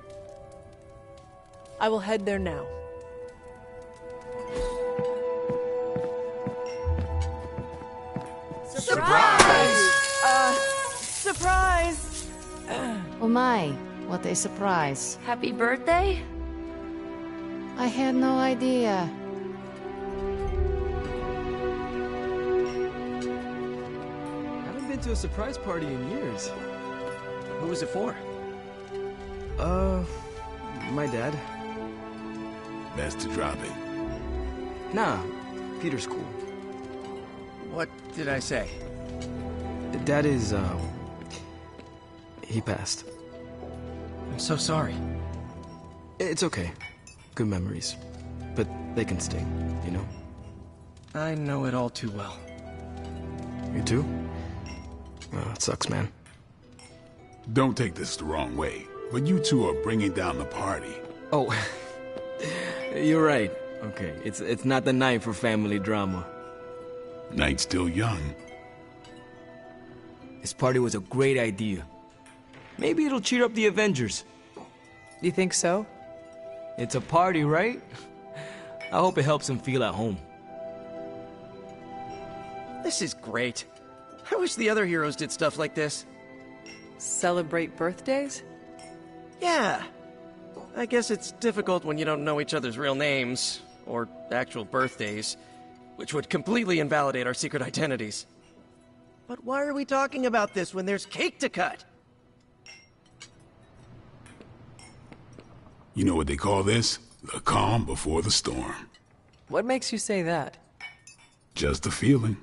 I will head there now. Surprise! Surprise! Oh my, what a surprise. Happy birthday? I had no idea. Haven't been to a surprise party in years. Who was it for? My dad. Best to drop it. Nah, Peter's cool. What did I say? Dad is, he passed. I'm so sorry. It's okay. Good memories. But they can stay, you know? I know it all too well. You too? It sucks, man. Don't take this the wrong way, but you two are bringing down the party. Oh, you're right. Okay, it's not the night for family drama. Night's still young. This party was a great idea. Maybe it'll cheer up the Avengers. You think so? It's a party, right? I hope it helps them feel at home. This is great. I wish the other heroes did stuff like this. Celebrate birthdays? Yeah. I guess it's difficult when you don't know each other's real names, or actual birthdays, which would completely invalidate our secret identities. But why are we talking about this when there's cake to cut? You know what they call this? The calm before the storm. What makes you say that? Just a feeling.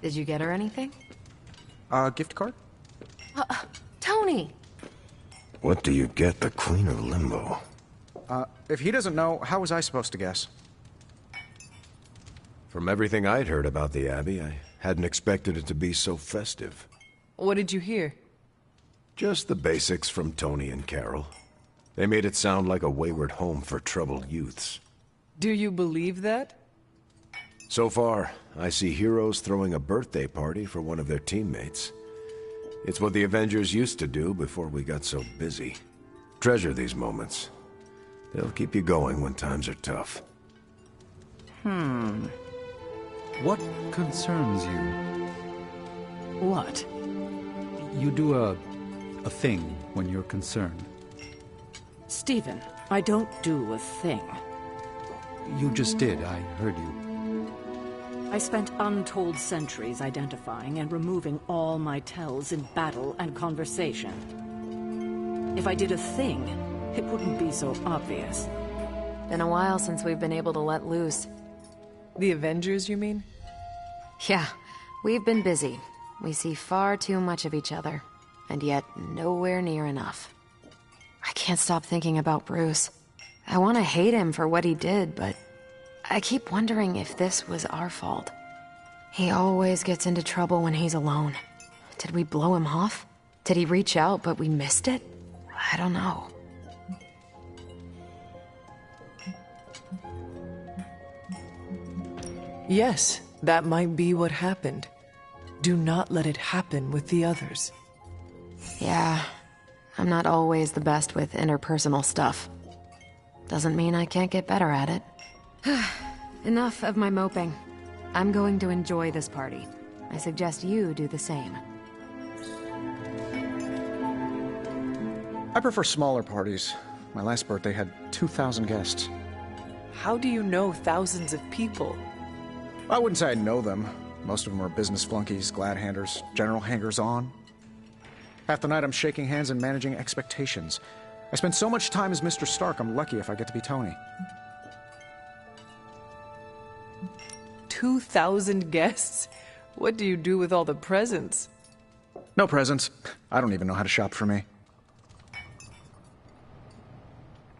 Did you get her anything? Gift card? Tony! What do you get the Queen of Limbo? If he doesn't know, how was I supposed to guess? From everything I'd heard about the Abbey, I hadn't expected it to be so festive. What did you hear? Just the basics from Tony and Carol. They made it sound like a wayward home for troubled youths. Do you believe that? So far, I see heroes throwing a birthday party for one of their teammates. It's what the Avengers used to do before we got so busy. Treasure these moments. They'll keep you going when times are tough. What concerns you? What? You do a thing when you're concerned. Stephen, I don't do a thing. You just did, I heard you. I spent untold centuries identifying and removing all my tells in battle and conversation. If I did a thing, it wouldn't be so obvious. Been a while since we've been able to let loose. The Avengers, you mean? Yeah, we've been busy. We see far too much of each other, and yet nowhere near enough. I can't stop thinking about Bruce. I want to hate him for what he did, but I keep wondering if this was our fault. He always gets into trouble when he's alone. Did we blow him off? Did he reach out but we missed it? I don't know. Yes, that might be what happened. Do not let it happen with the others. Yeah, I'm not always the best with interpersonal stuff. Doesn't mean I can't get better at it. Enough of my moping. I'm going to enjoy this party. I suggest you do the same. I prefer smaller parties. My last birthday had 2,000 guests. How do you know thousands of people? I wouldn't say I know them. Most of them are business flunkies, glad-handers, general hangers-on. Half the night I'm shaking hands and managing expectations. I spend so much time as Mr. Stark, I'm lucky if I get to be Tony. 2,000 guests? What do you do with all the presents? No presents. I don't even know how to shop for me.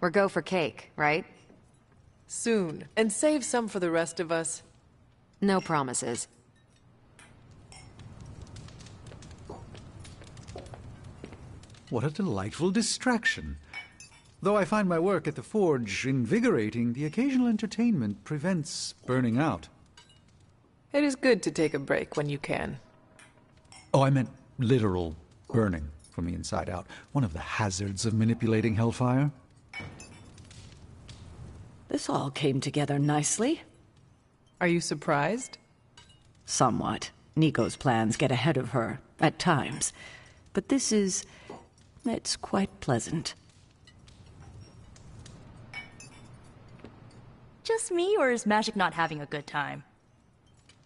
We're go for cake, right? Soon. And save some for the rest of us. No promises. What a delightful distraction. Though I find my work at the forge invigorating, the occasional entertainment prevents burning out. It is good to take a break when you can. Oh, I meant literal burning from the inside out. One of the hazards of manipulating hellfire. This all came together nicely. Are you surprised? Somewhat. Nico's plans get ahead of her, at times. But this is... it's quite pleasant. Just me, or is Magic not having a good time?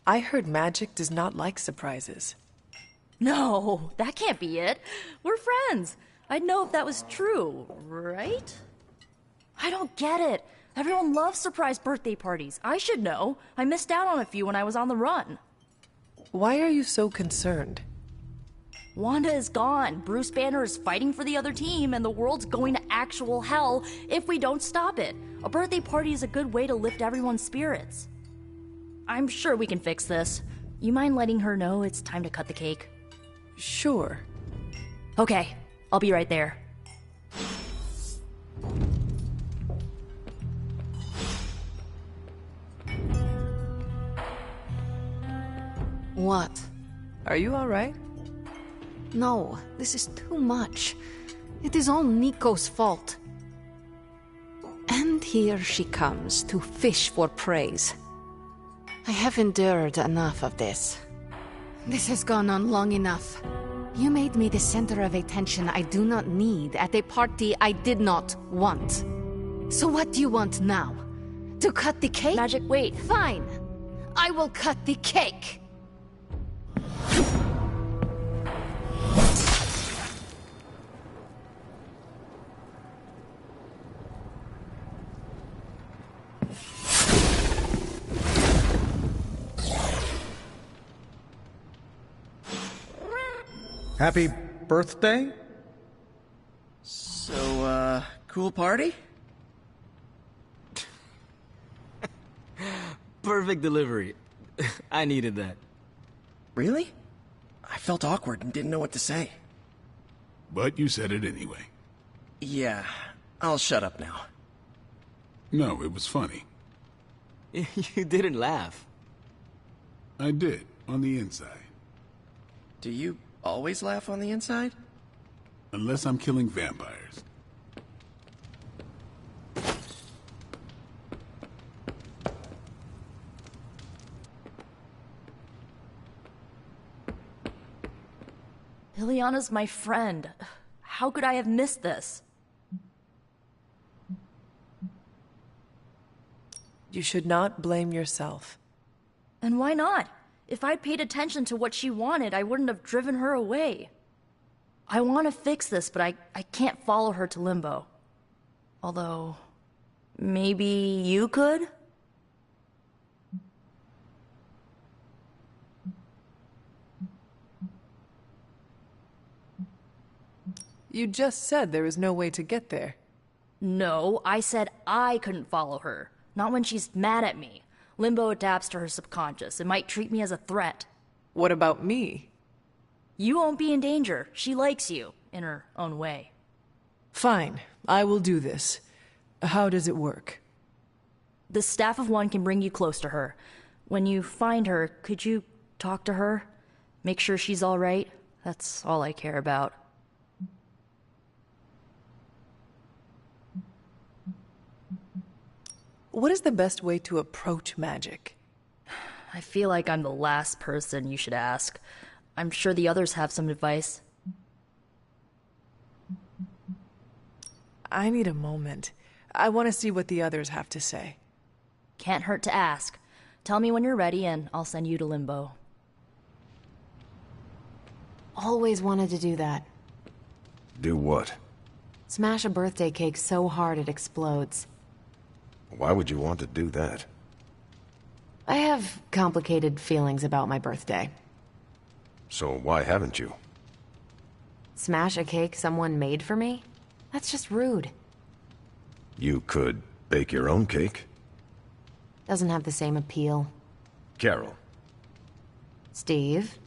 I heard Magic does not like surprises. No, that can't be it. We're friends. I'd know if that was true, right? I don't get it. Everyone loves surprise birthday parties. I should know. I missed out on a few when I was on the run. Why are you so concerned? Wanda is gone. Bruce Banner is fighting for the other team, and the world's going to actual hell if we don't stop it. A birthday party is a good way to lift everyone's spirits. I'm sure we can fix this. You mind letting her know it's time to cut the cake? Sure. Okay, I'll be right there. What? Are you all right? No, this is too much. It is all Nico's fault. And here she comes to fish for praise. I have endured enough of this. This has gone on long enough. You made me the center of attention I do not need at a party I did not want. So what do you want now? To cut the cake? Magic, wait. Fine. I will cut the cake. Happy birthday? So, cool party? Perfect delivery. I needed that. Really? I felt awkward and didn't know what to say. But you said it anyway. Yeah, I'll shut up now. No, it was funny. You didn't laugh. I did, on the inside. Do you always laugh on the inside? Unless I'm killing vampires. Liliana's my friend. How could I have missed this? You should not blame yourself. And why not? If I'd paid attention to what she wanted, I wouldn't have driven her away. I want to fix this, but I can't follow her to Limbo. Although, maybe you could? You just said there is no way to get there. No, I said I couldn't follow her. Not when she's mad at me. Limbo adapts to her subconscious. It might treat me as a threat. What about me? You won't be in danger. She likes you, in her own way. Fine, I will do this. How does it work? The Staff of One can bring you close to her. When you find her, could you talk to her? Make sure she's all right? That's all I care about. What is the best way to approach magic? I feel like I'm the last person you should ask. I'm sure the others have some advice. I need a moment. I want to see what the others have to say. Can't hurt to ask. Tell me when you're ready and I'll send you to Limbo. Always wanted to do that. Do what? Smash a birthday cake so hard it explodes. Why would you want to do that? I have complicated feelings about my birthday. So why haven't you? Smash a cake someone made for me? That's just rude. You could bake your own cake. Doesn't have the same appeal. Carol, Steve,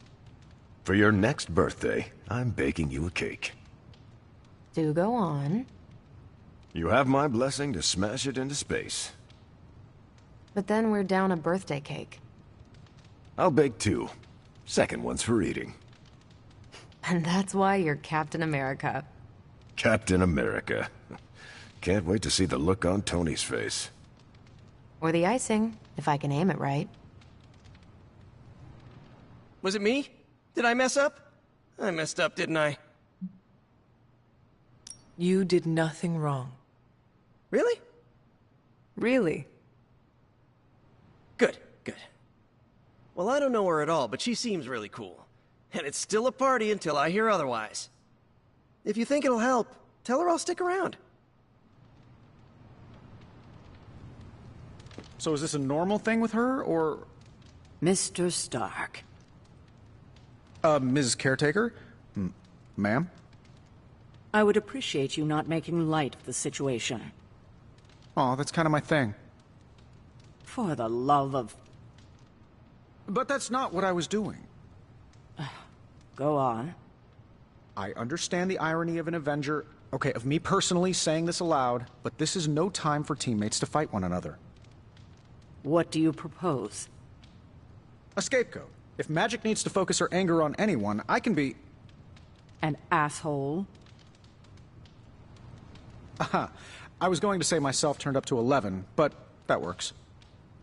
for your next birthday, I'm baking you a cake. do go on. You have my blessing to smash it into space. But then we're down a birthday cake. I'll bake 2. Second one's for eating. And that's why you're Captain America. Captain America. Can't wait to see the look on Tony's face. Or the icing, if I can aim it right. Was it me? Did I mess up? I messed up, didn't I? You did nothing wrong. Really? Really? Good, good. Well, I don't know her at all, but she seems really cool. And it's still a party until I hear otherwise. If you think it'll help, tell her I'll stick around. So is this a normal thing with her, or... Mr. Stark. Ms. Caretaker? Ma'am? I would appreciate you not making light of the situation. Aw, that's kind of my thing. For the love of... But that's not what I was doing. Go on. I understand the irony of an Avenger, okay, of me personally saying this aloud, but this is no time for teammates to fight one another. What do you propose? A scapegoat. If Magic needs to focus her anger on anyone, I can be... An asshole? Aha. I was going to say myself turned up to 11, but that works.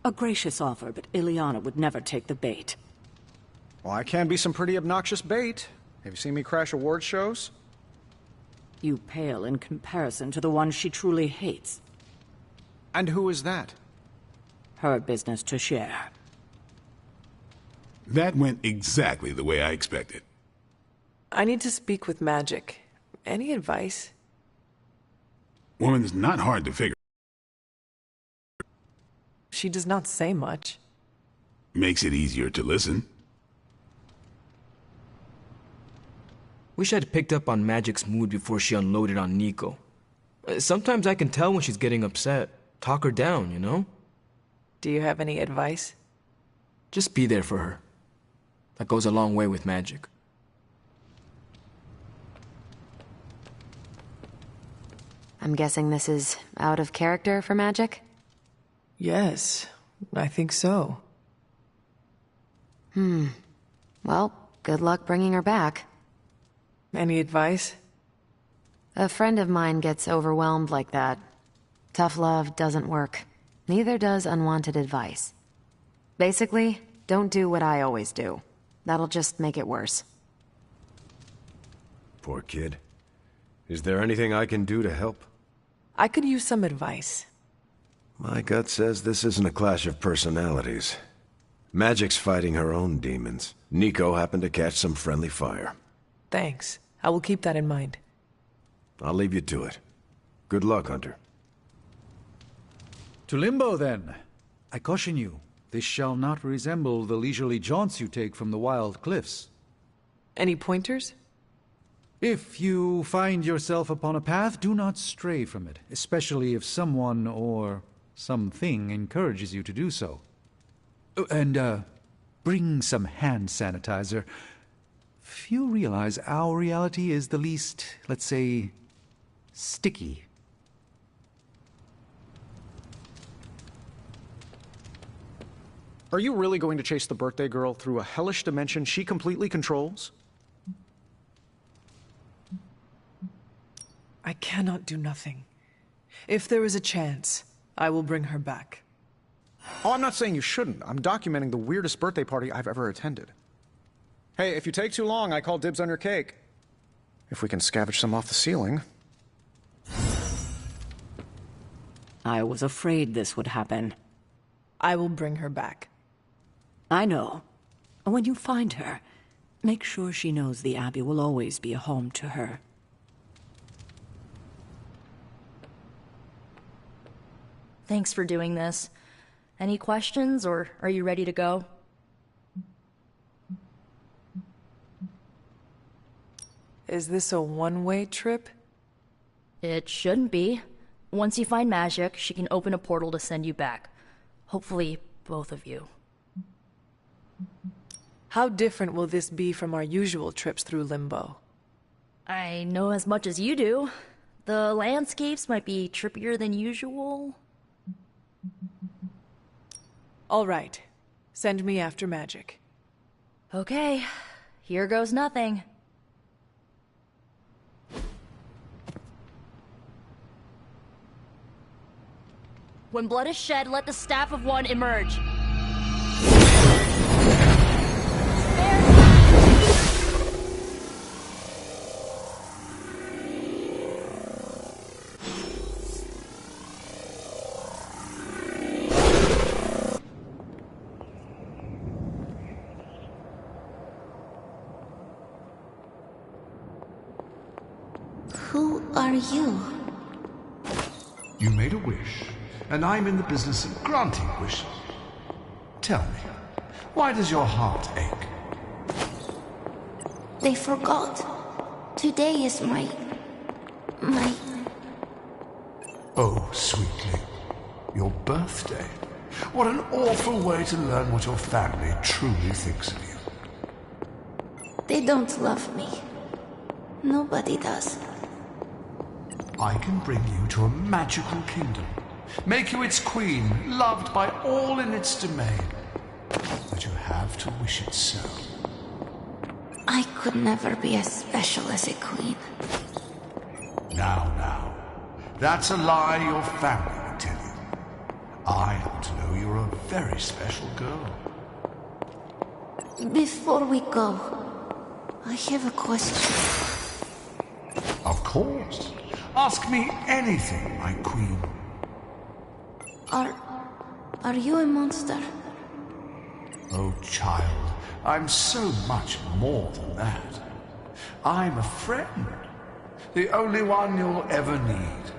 A gracious offer, but Ileana would never take the bait. Well, I can be some pretty obnoxious bait. Have you seen me crash award shows? You pale in comparison to the one she truly hates. And who is that? Her business to share. That went exactly the way I expected. I need to speak with Magic. Any advice? Woman's not hard to figure. She does not say much. Makes it easier to listen. Wish I'd picked up on Magic's mood before she unloaded on Nico. Sometimes I can tell when she's getting upset. Talk her down, you know? Do you have any advice? Just be there for her. That goes a long way with Magic. I'm guessing this is out of character for Magic? Yes, I think so. Well, good luck bringing her back. Any advice? A friend of mine gets overwhelmed like that. Tough love doesn't work. Neither does unwanted advice. Basically, don't do what I always do. That'll just make it worse. Poor kid. Is there anything I can do to help? I could use some advice. My gut says this isn't a clash of personalities. Magic's fighting her own demons. Nico happened to catch some friendly fire. Thanks. I will keep that in mind. I'll leave you to it. Good luck, Hunter. To Limbo, then. I caution you, this shall not resemble the leisurely jaunts you take from the wild cliffs. Any pointers? If you find yourself upon a path, do not stray from it, especially if someone or something encourages you to do so. And, bring some hand sanitizer. Few realize our reality is the least, let's say, sticky. Are you really going to chase the birthday girl through a hellish dimension she completely controls? I cannot do nothing. If there is a chance, I will bring her back. Oh, I'm not saying you shouldn't. I'm documenting the weirdest birthday party I've ever attended. Hey, if you take too long, I call dibs on your cake. If we can scavenge some off the ceiling. I was afraid this would happen. I will bring her back. I know. When you find her, make sure she knows the Abbey will always be a home to her. Thanks for doing this. Any questions, or are you ready to go? Is this a one-way trip? It shouldn't be. Once you find Magic, she can open a portal to send you back. Hopefully, both of you. How different will this be from our usual trips through Limbo? I know as much as you do. The landscapes might be trippier than usual. All right. Send me after magic. Okay. Here goes nothing. When blood is shed, let the staff of one emerge. Who are you? You made a wish, and I'm in the business of granting wishes. Tell me, why does your heart ache? They forgot. Today is my... Oh, sweetly. Your birthday. What an awful way to learn what your family truly thinks of you. They don't love me. Nobody does. I can bring you to a magical kingdom. Make you its queen, loved by all in its domain. But you have to wish it so. I could never be as special as a queen. Now. That's a lie your family would tell you. I happen to know you're a very special girl. Before we go, I have a question. Of course. Ask me anything, my queen. Are you a monster? Oh, child, I'm so much more than that. I'm a friend. The only one you'll ever need.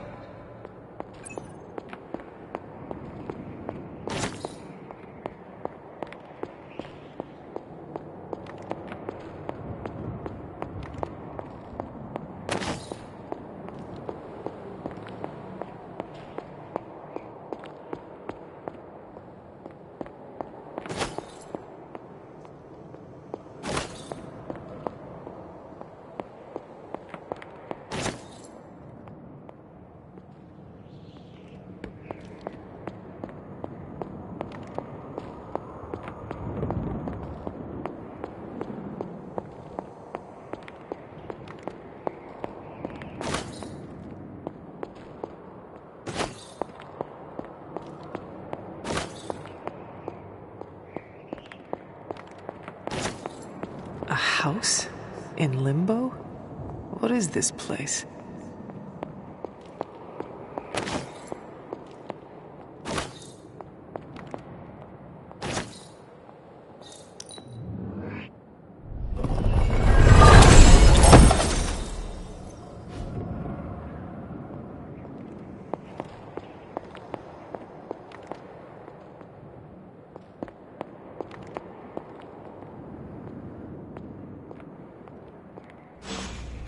House? In Limbo? What is this place?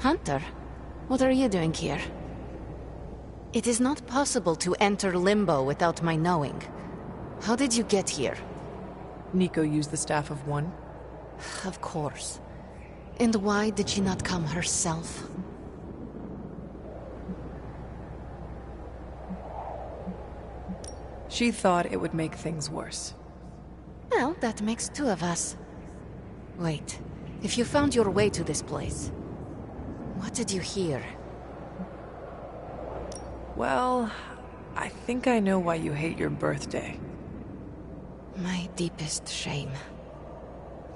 Hunter, what are you doing here? It is not possible to enter Limbo without my knowing. How did you get here? Nico used the Staff of One? Of course. And why did she not come herself? She thought it would make things worse. Well, that makes two of us. Wait, if you found your way to this place, what did you hear? Well, I think I know why you hate your birthday. My deepest shame.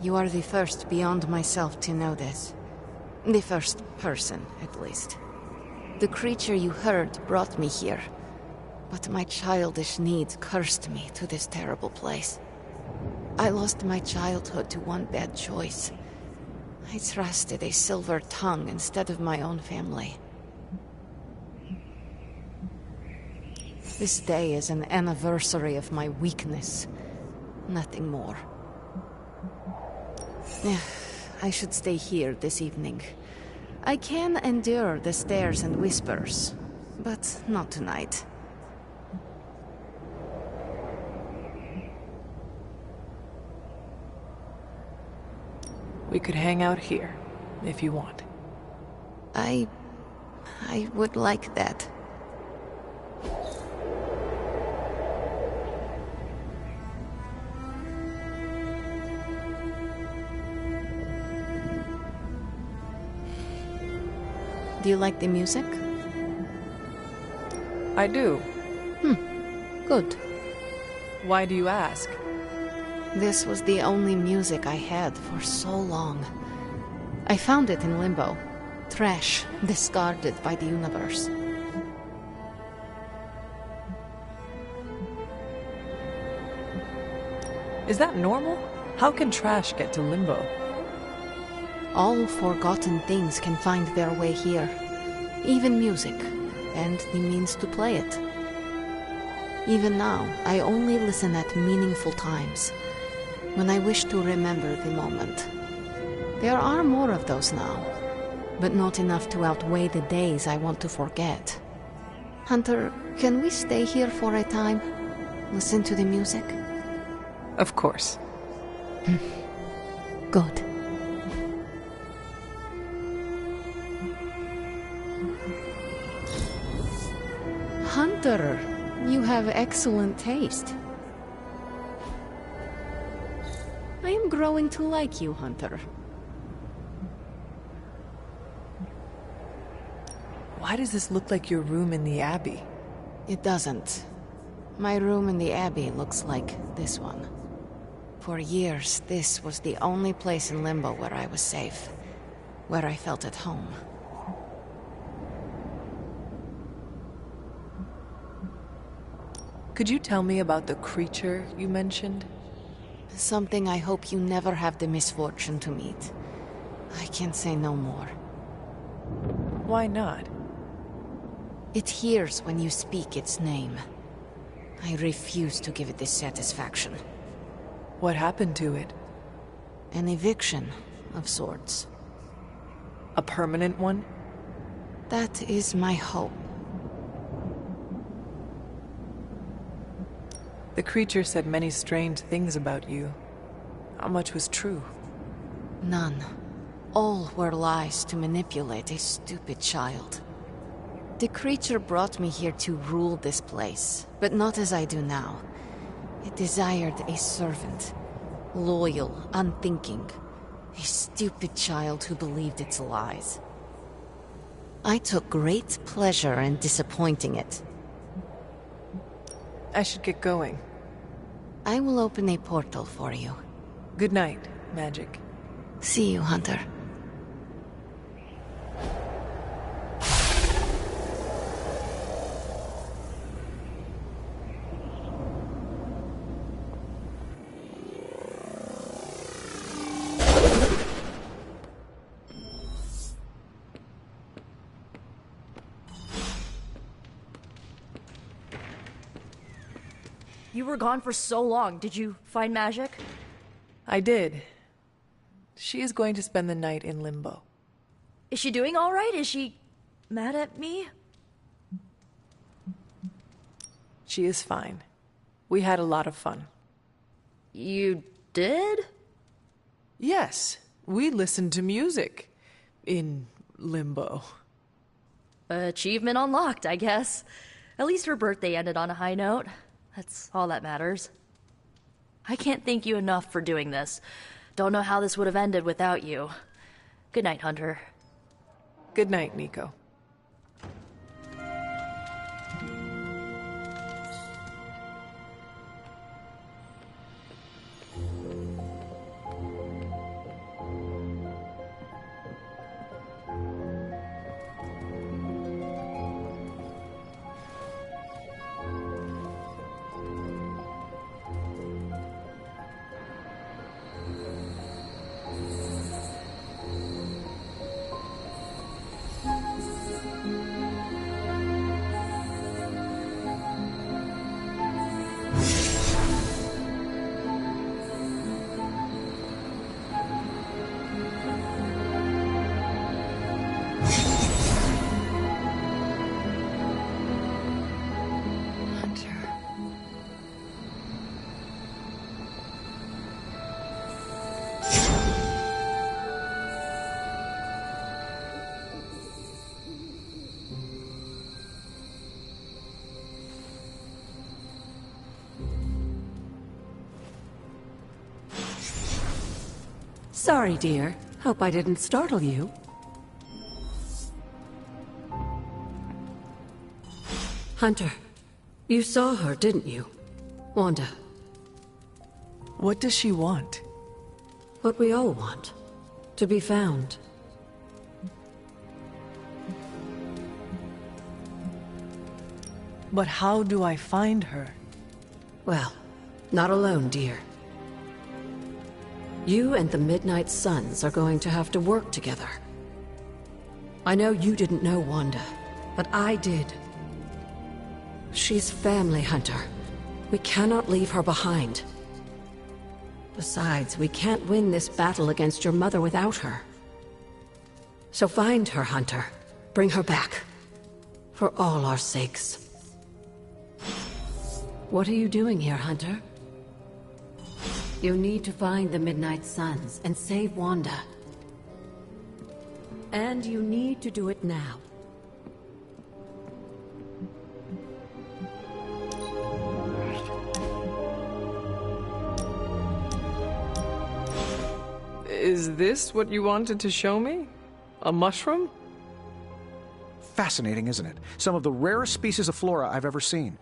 You are the first beyond myself to know this. The first person, at least. The creature you heard brought me here. But my childish needs cursed me to this terrible place. I lost my childhood to one bad choice. I trusted a silver tongue instead of my own family. This day is an anniversary of my weakness. Nothing more. I should stay here this evening. I can endure the stares and whispers, but not tonight. We could hang out here, if you want. I would like that. Do you like the music? I do. Good. Why do you ask? This was the only music I had for so long. I found it in limbo. Trash, discarded by the universe. Is that normal? How can trash get to limbo? All forgotten things can find their way here. Even music, and the means to play it. Even now, I only listen at meaningful times, when I wish to remember the moment. There are more of those now, but not enough to outweigh the days I want to forget. Hunter, can we stay here for a time? Listen to the music? Of course. Good. Hunter, you have excellent taste. I am growing to like you, Hunter. Why does this look like your room in the Abbey? It doesn't. My room in the Abbey looks like this one. For years, this was the only place in Limbo where I was safe, where I felt at home. Could you tell me about the creature you mentioned? Something I hope you never have the misfortune to meet. I can say no more. Why not? It hears when you speak its name. I refuse to give it this satisfaction. What happened to it? An eviction of sorts. A permanent one? That is my hope. The creature said many strange things about you. How much was true? None. All were lies to manipulate a stupid child. The creature brought me here to rule this place, but not as I do now. It desired a servant, loyal, unthinking, a stupid child who believed its lies. I took great pleasure in disappointing it. I should get going. I will open a portal for you. Good night, Magic. See you, Hunter. You were gone for so long. Did you find Magic? I did. She is going to spend the night in Limbo. Is she doing all right? Is she mad at me? She is fine. We had a lot of fun. You did? Yes, we listened to music in Limbo. Achievement unlocked, I guess. At least her birthday ended on a high note. That's all that matters. I can't thank you enough for doing this. Don't know how this would have ended without you. Good night, Hunter. Good night, Nico. Sorry, dear. Hope I didn't startle you. Hunter, you saw her, didn't you? Wanda. What does she want? What we all want. To be found. But how do I find her? Well, not alone, dear. You and the Midnight Suns are going to have to work together. I know you didn't know Wanda, but I did. She's family, Hunter. We cannot leave her behind. Besides, we can't win this battle against your mother without her. So find her, Hunter. Bring her back. For all our sakes. What are you doing here, Hunter? You need to find the Midnight Suns and save Wanda. And you need to do it now. Is this what you wanted to show me? A mushroom? Fascinating, isn't it? Some of the rarest species of flora I've ever seen.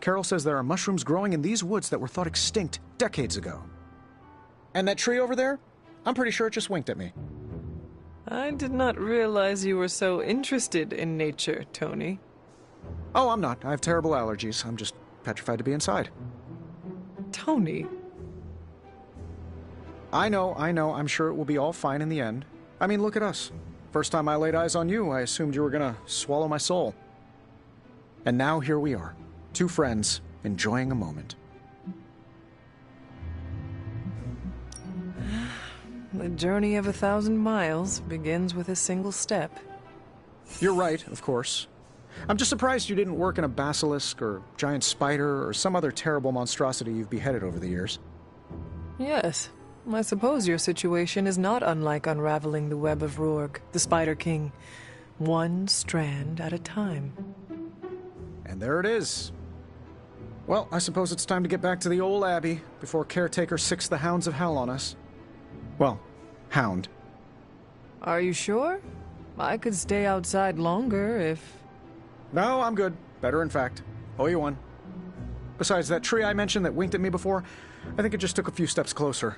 Carol says there are mushrooms growing in these woods that were thought extinct decades ago. And that tree over there? I'm pretty sure it just winked at me. I did not realize you were so interested in nature, Tony. Oh, I'm not. I have terrible allergies. I'm just petrified to be inside. Tony. I know. I'm sure it will be all fine in the end. I mean, look at us. First time I laid eyes on you, I assumed you were gonna swallow my soul. And now here we are. Two friends, enjoying a moment. The journey of 1,000 miles begins with a single step. You're right, of course. I'm just surprised you didn't work in a basilisk or giant spider or some other terrible monstrosity you've beheaded over the years. Yes. I suppose your situation is not unlike unraveling the web of Rourke, the Spider King, one strand at a time. And there it is. Well, I suppose it's time to get back to the old Abbey before Caretaker sicks the hounds of hell on us. Well, hound. Are you sure? I could stay outside longer if... No, I'm good. Better, in fact. Owe you one. Besides, that tree I mentioned that winked at me before, I think it just took a few steps closer.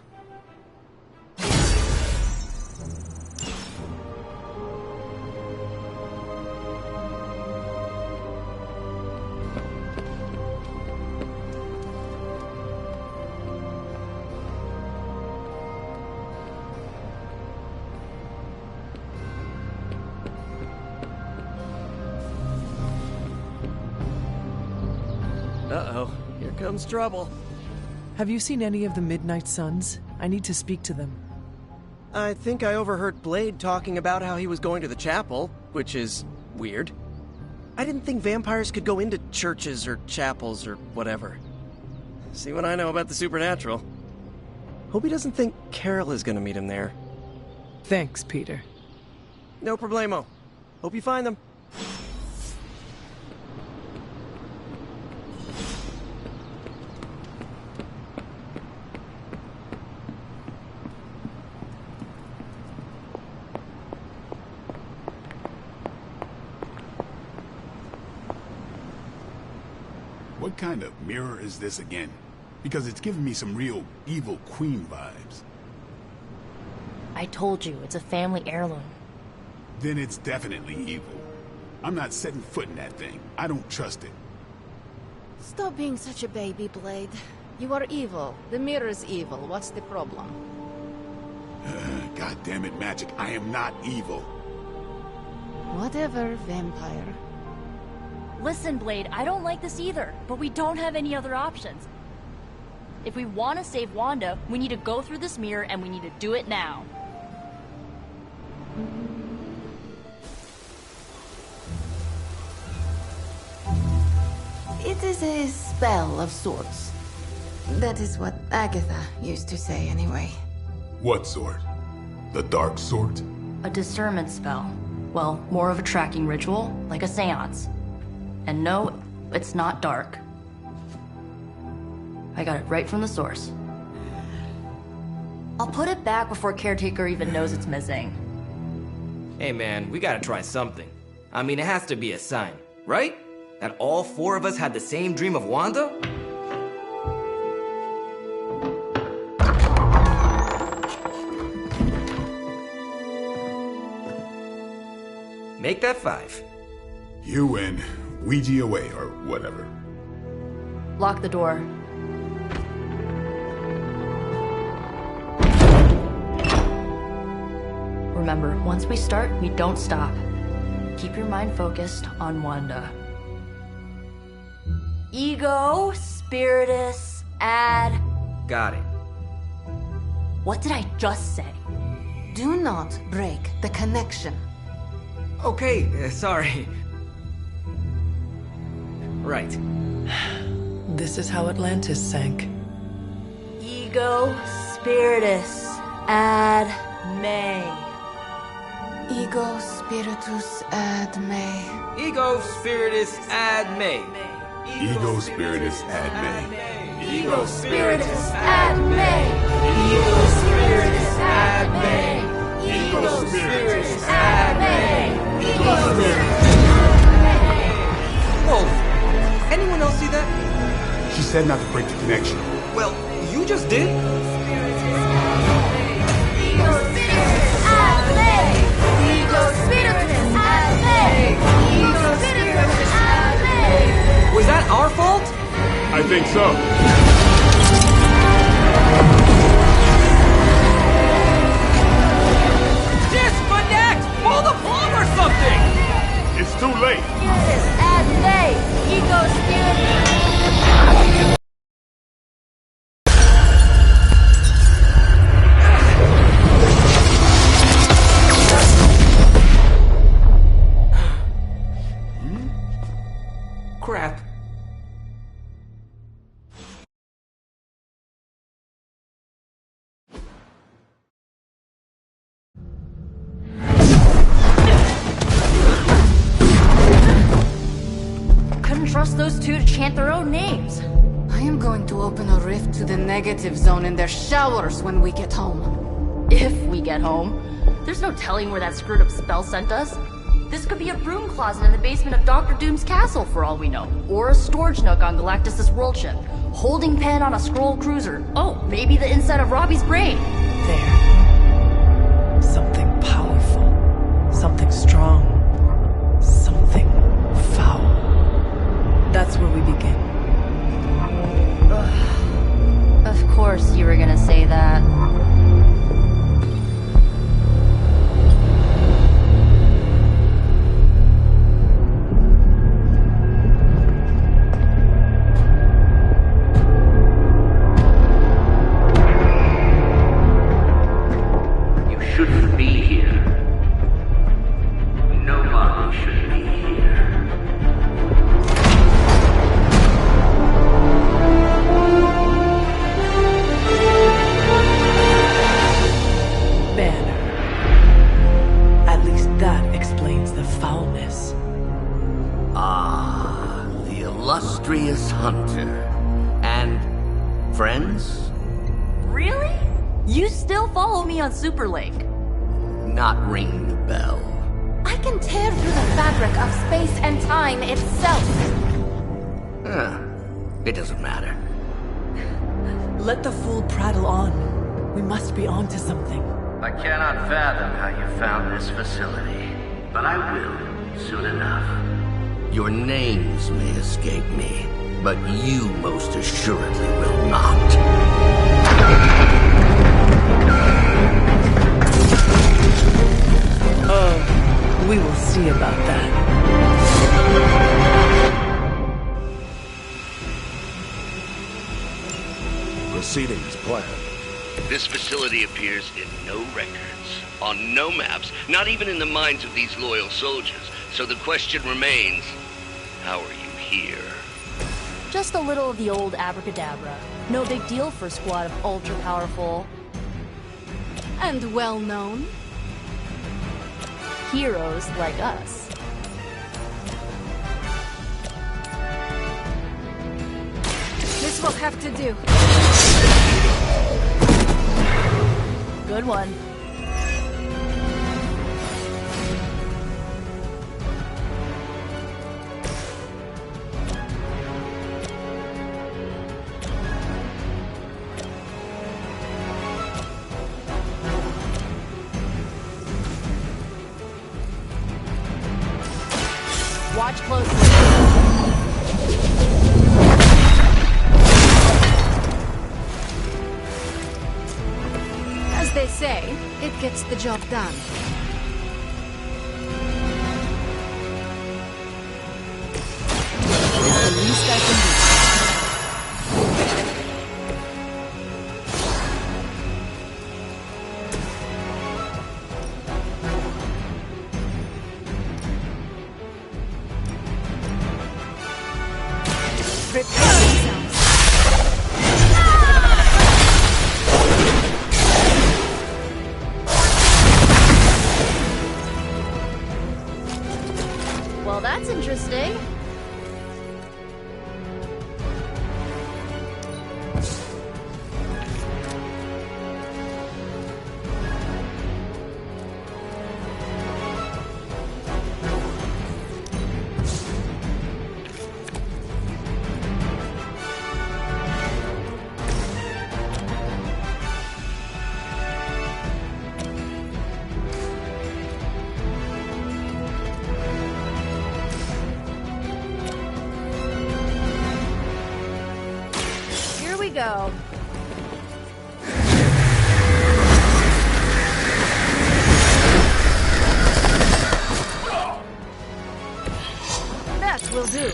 Uh-oh. Here comes trouble. Have you seen any of the Midnight Suns? I need to speak to them. I think I overheard Blade talking about how he was going to the chapel, which is weird. I didn't think vampires could go into churches or chapels or whatever. See what I know about the supernatural. Hope he doesn't think Carol is gonna meet him there. Thanks, Peter. No problemo. Hope you find them. What kind of mirror is this again? Because it's giving me some real evil queen vibes. I told you, it's a family heirloom. Then it's definitely evil. I'm not setting foot in that thing. I don't trust it. Stop being such a baby, Blade. You are evil. The mirror's evil. What's the problem? God damn it, Magic. I am not evil. Whatever, vampire. Listen, Blade, I don't like this either, but we don't have any other options. If we want to save Wanda, we need to go through this mirror and we need to do it now. It is a spell of sorts. That is what Agatha used to say anyway. What sort? The dark sort? A discernment spell. Well, more of a tracking ritual, like a seance. And no, it's not dark. I got it right from the source. I'll put it back before Caretaker even knows it's missing. Hey man, we gotta try something. I mean, it has to be a sign, right? That all four of us had the same dream of Wanda? Make that 5. You win. Ouija away, or whatever. Lock the door. Remember, once we start, we don't stop. Keep your mind focused on Wanda. Ego, Spiritus, add... Got it. What did I just say? Do not break the connection. Okay, sorry. Right. This is how Atlantis sank. Ego, Spiritus, ad me. Ego spiritus ad me. Ego spiritus ad me. Ego spiritus ad me. Ego spiritus ad me. Ego spiritus ad me. Ego spiritus ad me. Ego spiritus ad me. Whoa! Anyone else see that? She said not to break the connection. Well, you just did. Ego spiritus ad me. Ego spiritus ad me. Ego spiritus ad me. Was that our fault? I think so. Disconnect! Pull the plug or something! It's too late. Spiritus ad me. Ego spiritus. Crap. Couldn't trust those two to chant their own names. I am going to open a rift to the negative zone in their showers when we get home. If we get home. There's no telling where that screwed up spell sent us. This could be a broom closet in the basement of Dr. Doom's castle for all we know. Or a storage nook on Galactus' world ship. Holding pen on a scroll cruiser. Oh, maybe the inside of Robbie's brain. There. Something powerful. Something strong. Something foul. That's where we begin. Of course you were gonna say that. Shouldn't be here. Nobody should be here. Banner. At least that explains the foulness. Ah, the illustrious hunter. And friends? Really? You still follow me on Superlink? Not ringing the bell. I can tear through the fabric of space and time itself. It doesn't matter. Let the fool prattle on. We must be onto something. I cannot fathom how you found this facility, but I will soon enough. Your names may escape me, but you most assuredly will not. We will see about that. Proceeding as planned. This facility appears in no records, on no maps, not even in the minds of these loyal soldiers. So the question remains, how are you here? Just a little of the old abracadabra. No big deal for a squad of ultra-powerful... And well-known. heroes like us. This will have to do. Good one. Watch closely. As they say, it gets the job done. It's the least I can do. Well, that's interesting. Go. That will do.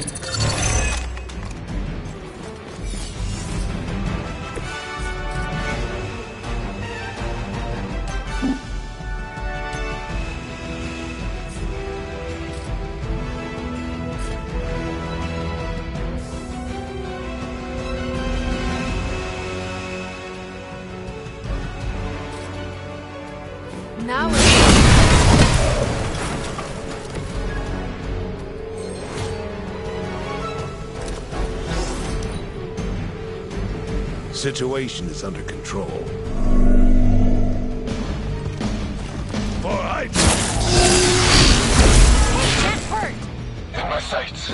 Now Situation is under control. All right. That hurt. In my sights.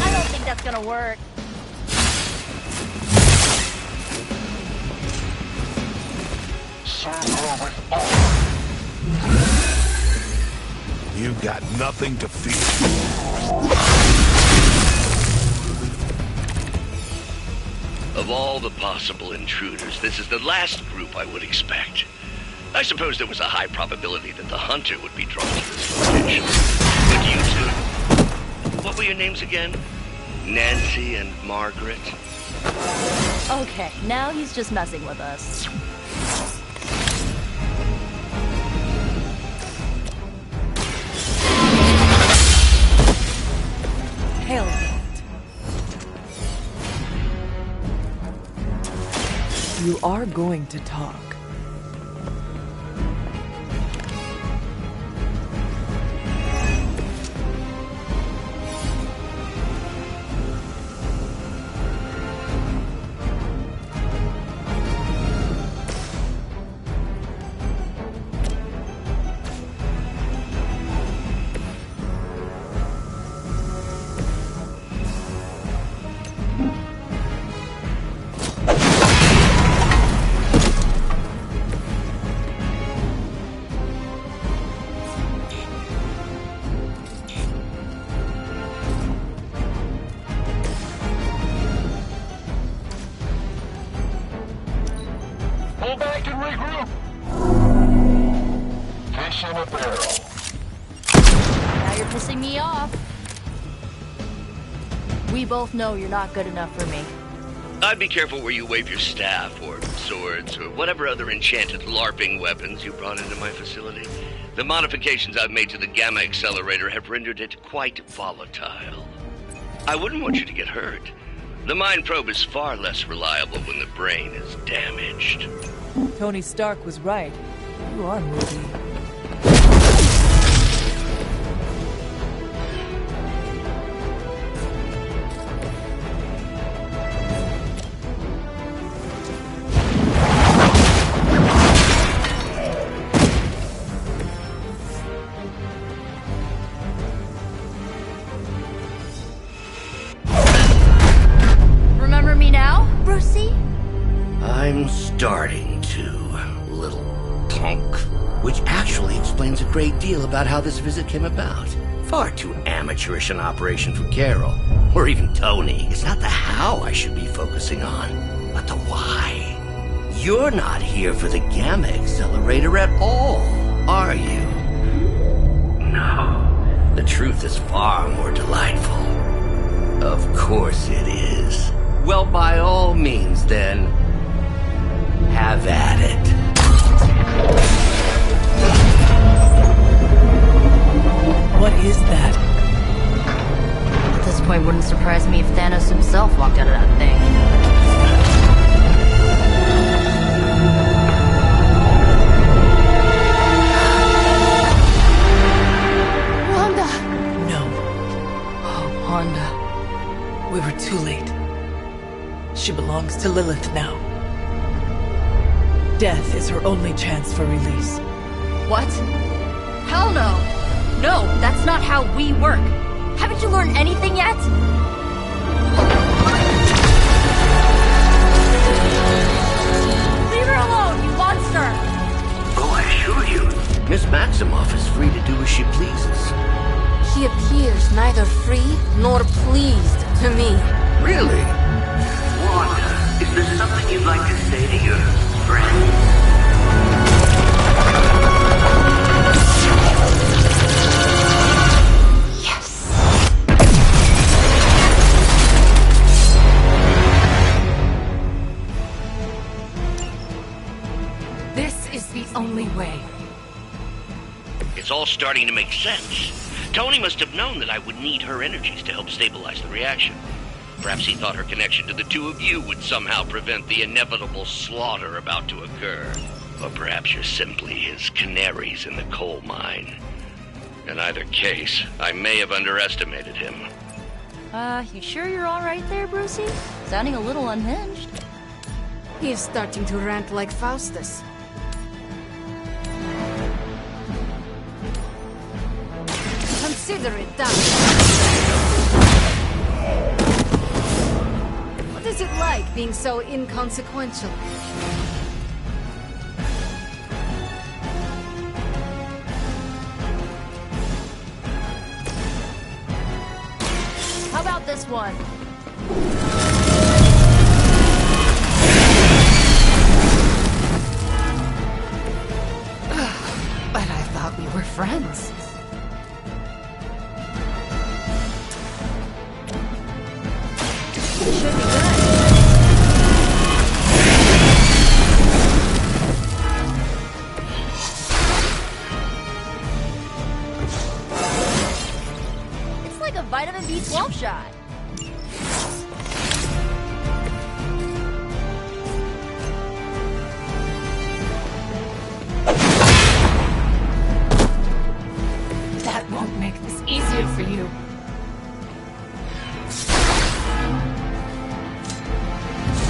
I don't think that's gonna work. You've got nothing to fear. Of all the possible intruders, this is the last group I would expect. I suppose there was a high probability that the hunter would be drawn to this location. But you two, what were your names again? Nancy and Margaret? Okay, now he's just messing with us. Hell. You are going to talk. Pull back and regroup. Fish in a barrel. Now you're pissing me off. We both know you're not good enough for me. I'd be careful where you wave your staff, or swords, or whatever other enchanted LARPing weapons you brought into my facility. The modifications I've made to the Gamma Accelerator have rendered it quite volatile. I wouldn't want you to get hurt. The mind probe is far less reliable when the brain is damaged. Tony Stark was right. You are moody. punk. Which actually explains a great deal about how this visit came about. Far too amateurish an operation for Carol, or even Tony. It's not the how I should be focusing on, but the why. You're not here for the Gamma Accelerator at all, are you? No. The truth is far more delightful. Of course it is. Well, by all means, then, have at it. What is that? At this point, wouldn't surprise me if Thanos himself walked out of that thing. Wanda! No. Oh, Wanda. We were too late. She belongs to Lilith now. Death is her only chance for release. What? Hell no! No, that's not how we work. Haven't you learned anything yet? Leave her alone, you monster! Oh, I assure you, Miss Maximoff is free to do as she pleases. She appears neither free nor pleased to me. Really? Wanda, is there something you'd like to say to your friend? This is the only way. It's all starting to make sense. Tony must have known that I would need her energies to help stabilize the reaction. Perhaps he thought her connection to the two of you would somehow prevent the inevitable slaughter about to occur. Or perhaps you're simply his canaries in the coal mine. In either case, I may have underestimated him. You sure you're alright there, Brucey? Sounding a little unhinged. He is starting to rant like Faustus. Consider it done. What is it like being so inconsequential? How about this one? But I thought we were friends. Should be good. It's like a vitamin B12 shot. That won't make this easier for you.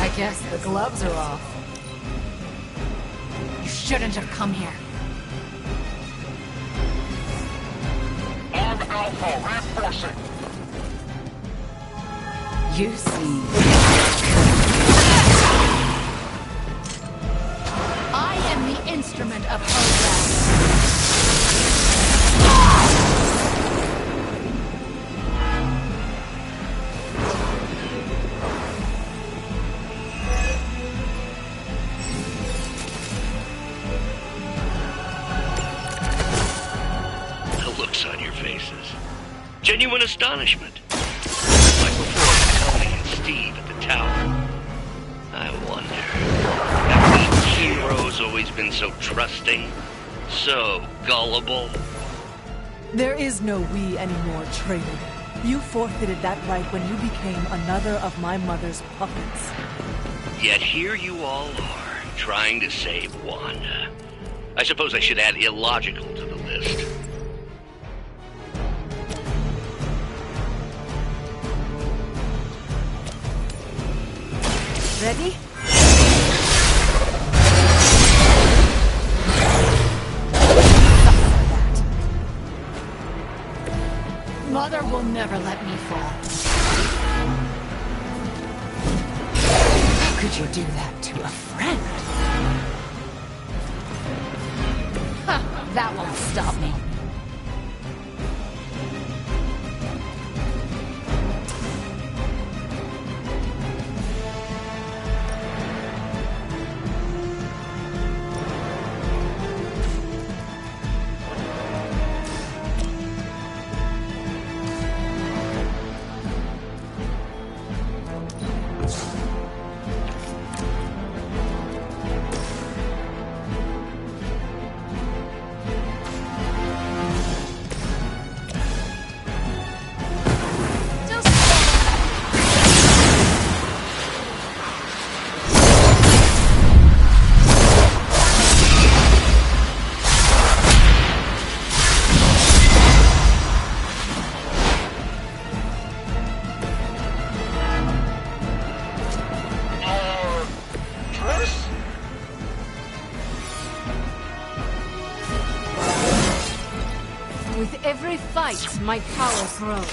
I guess the gloves are off. You shouldn't have come here. Arm Alpha reinforcing. You see. I am the instrument of progress. Genuine astonishment. Like before Tony and Steve at the tower. I wonder, have we heroes always been so trusting? So gullible? There is no we anymore, traitor. You forfeited that right when you became another of my mother's puppets. Yet here you all are, trying to save Wanda. I suppose I should add illogical to the list. Ready? Mother will never let me fall. How could you do that to a friend? That won't stop me. With every fight, my power grows.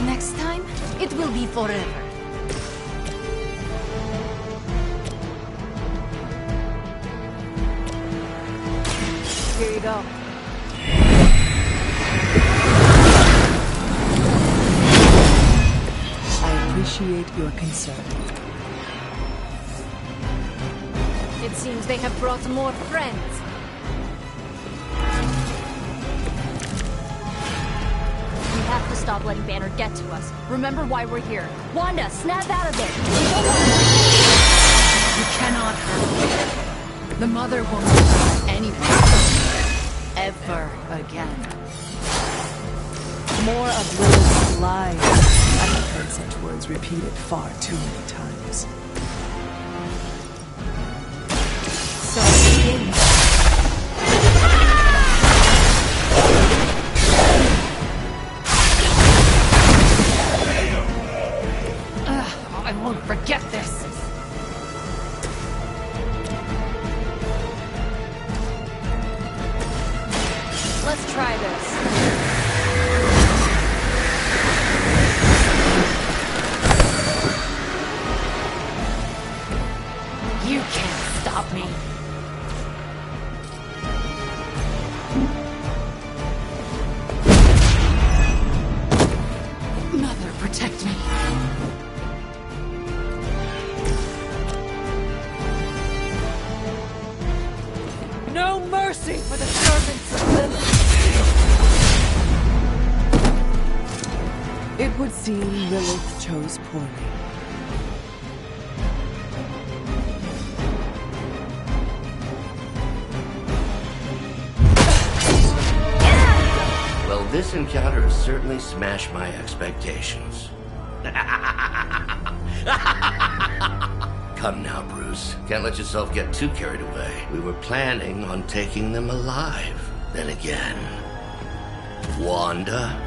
Next time, it will be forever. Here you go. Appreciate your concern. It seems they have brought more friends. We have to stop letting Banner get to us. Remember why we're here. Wanda, snap out of it! You cannot hurt me. The Mother won't hurt anyone. Ever again. More of Lilith's lies. I've heard such words repeated far too many times. So begin. I won't forget this. Let's try this. You can't stop me. Mother, protect me. No mercy for the servants of Lilith. It would seem Lilith chose poorly. Well, this encounter has certainly smashed my expectations. Come now, Bruce. Can't let yourself get too carried away. We were planning on taking them alive. Then again, Wanda?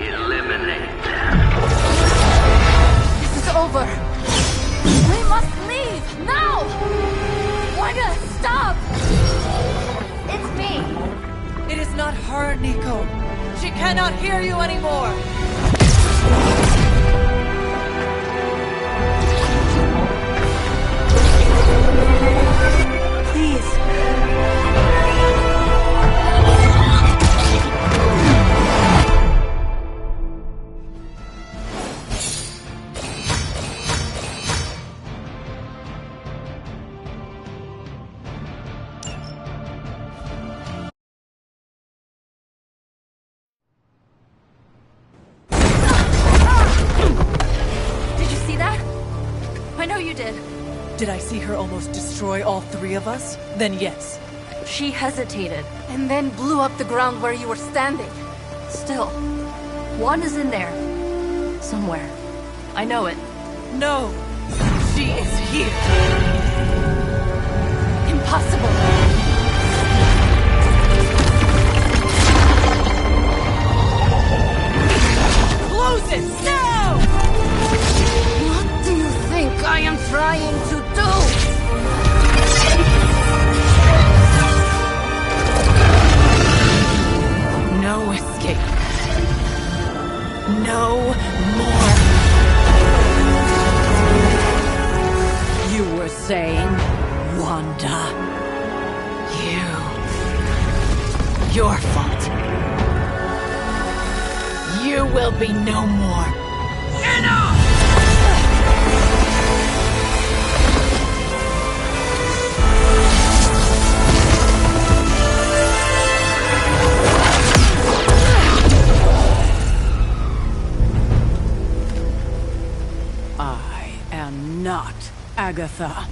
Eliminate them. This is over. We must leave! Now! Wanda, stop! It's me. It is not her, Nico. She cannot hear you anymore. Please. Did I see her almost destroy all three of us? Then yes. She hesitated. And then blew up the ground where you were standing. Still, Wanda's in there. Somewhere. I know it. No! She is here! Impossible! Close it! Now! What do you think I am trying to do? No escape. No more saying, Wanda? Your fault. You will be no more. Enough! I am not Agatha.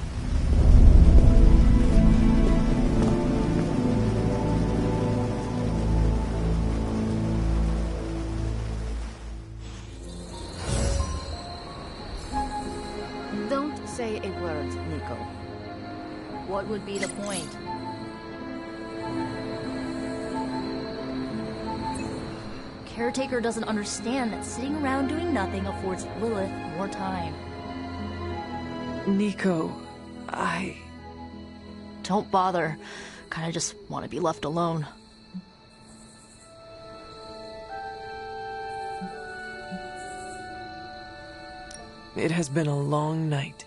Don't say a word, Nico. What would be the point? Caretaker doesn't understand that sitting around doing nothing affords Lilith more time. Nico, Don't bother. Kinda just want to be left alone. It has been a long night.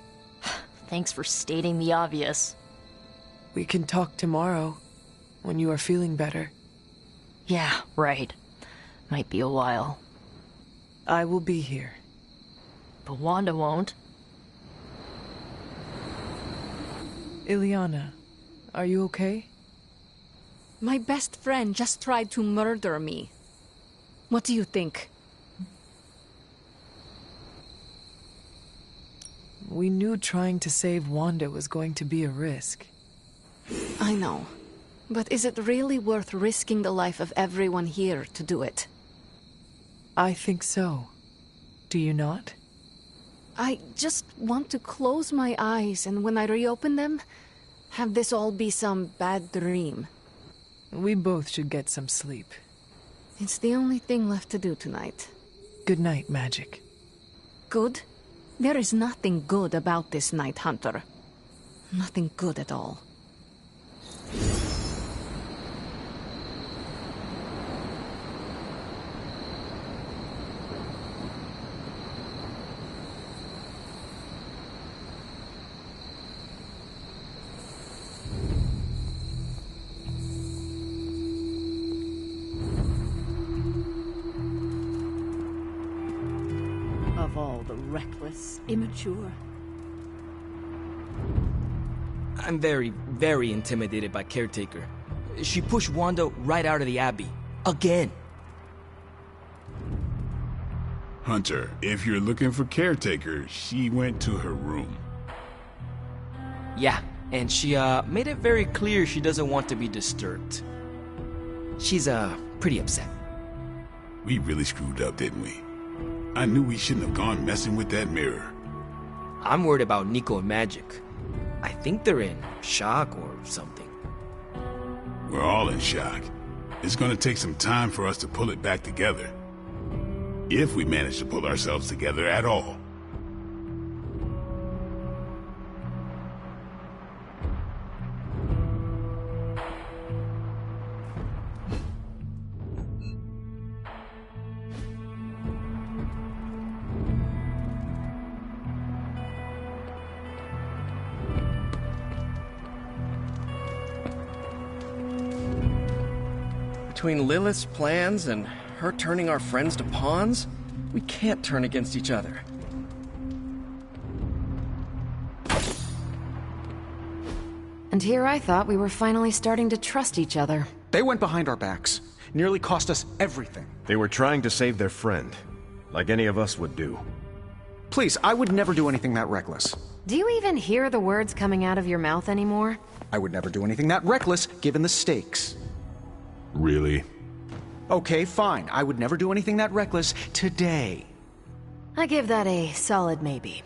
Thanks for stating the obvious. We can talk tomorrow, when you are feeling better. Yeah, right. Might be a while. I will be here. But Wanda won't. Ileana, are you okay? My best friend just tried to murder me. What do you think? We knew trying to save Wanda was going to be a risk. I know. But is it really worth risking the life of everyone here to do it? I think so. Do you not? I just want to close my eyes and when I reopen them, have this all be some bad dream. We both should get some sleep. It's the only thing left to do tonight. Good night, Magic. Good? There is nothing good about this night, Hunter. Nothing good at all. Of all the reckless, immature. I'm very, very intimidated by Caretaker. She pushed Wanda right out of the Abbey. Again. Hunter, if you're looking for Caretaker, she went to her room. Yeah, and she made it very clear she doesn't want to be disturbed. She's pretty upset. We really screwed up, didn't we? I knew we shouldn't have gone messing with that mirror. I'm worried about Nico and Magic. I think they're in shock or something. We're all in shock. It's gonna take some time for us to pull it back together. If we manage to pull ourselves together at all. Between Lilith's plans and her turning our friends to pawns, we can't turn against each other. And here I thought we were finally starting to trust each other. They went behind our backs. Nearly cost us everything. They were trying to save their friend, like any of us would do. Please, I would never do anything that reckless. Do you even hear the words coming out of your mouth anymore? I would never do anything that reckless, given the stakes. Really? Okay, fine. I would never do anything that reckless today. I give that a solid maybe.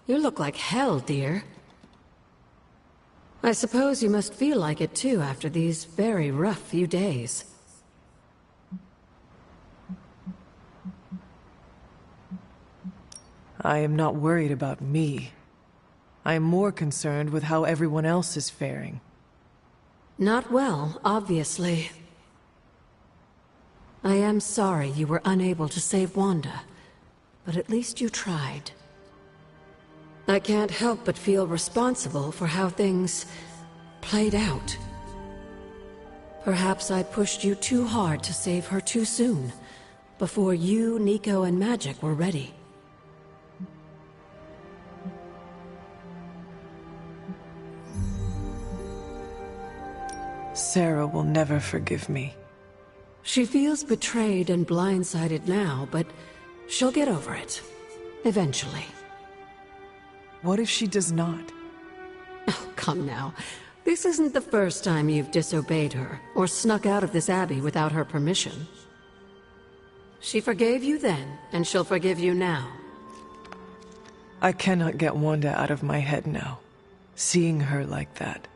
You look like hell, dear. I suppose you must feel like it too after these very rough few days. I am not worried about me. I am more concerned with how everyone else is faring. Not well, obviously. I am sorry you were unable to save Wanda, but at least you tried. I can't help but feel responsible for how things played out. Perhaps I pushed you too hard to save her too soon, before you, Nico, and Magic were ready. Sarah will never forgive me. She feels betrayed and blindsided now, but she'll get over it. Eventually. What if she does not? Oh, come now. This isn't the first time you've disobeyed her, or snuck out of this abbey without her permission. She forgave you then, and she'll forgive you now. I cannot get Wanda out of my head now. Seeing her like that.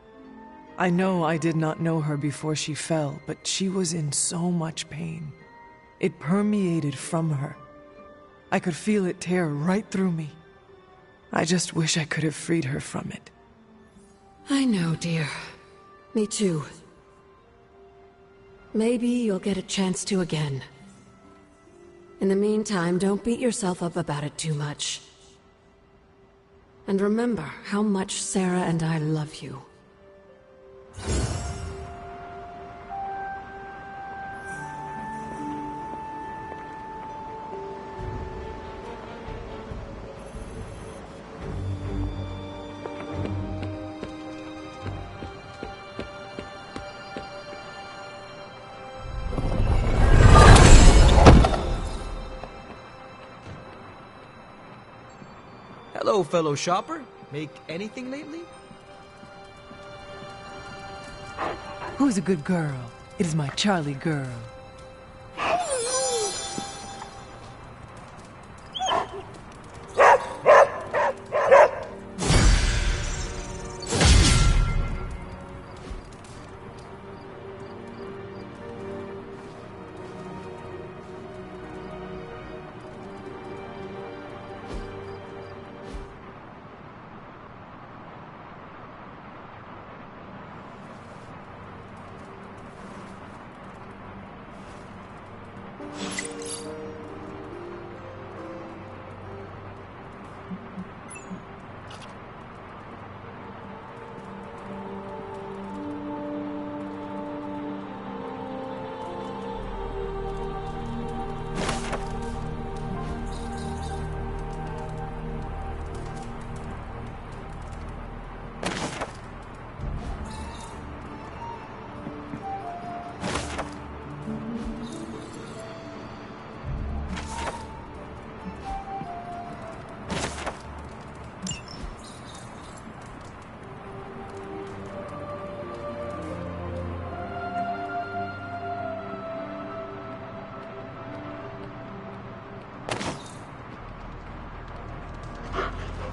I know I did not know her before she fell, but she was in so much pain. It permeated from her. I could feel it tear right through me. I just wish I could have freed her from it. I know, dear. Me too. Maybe you'll get a chance to again. In the meantime, don't beat yourself up about it too much. And remember how much Sarah and I love you. Hello, fellow shopper. Make anything lately? Who's a good girl? It is my Charlie girl.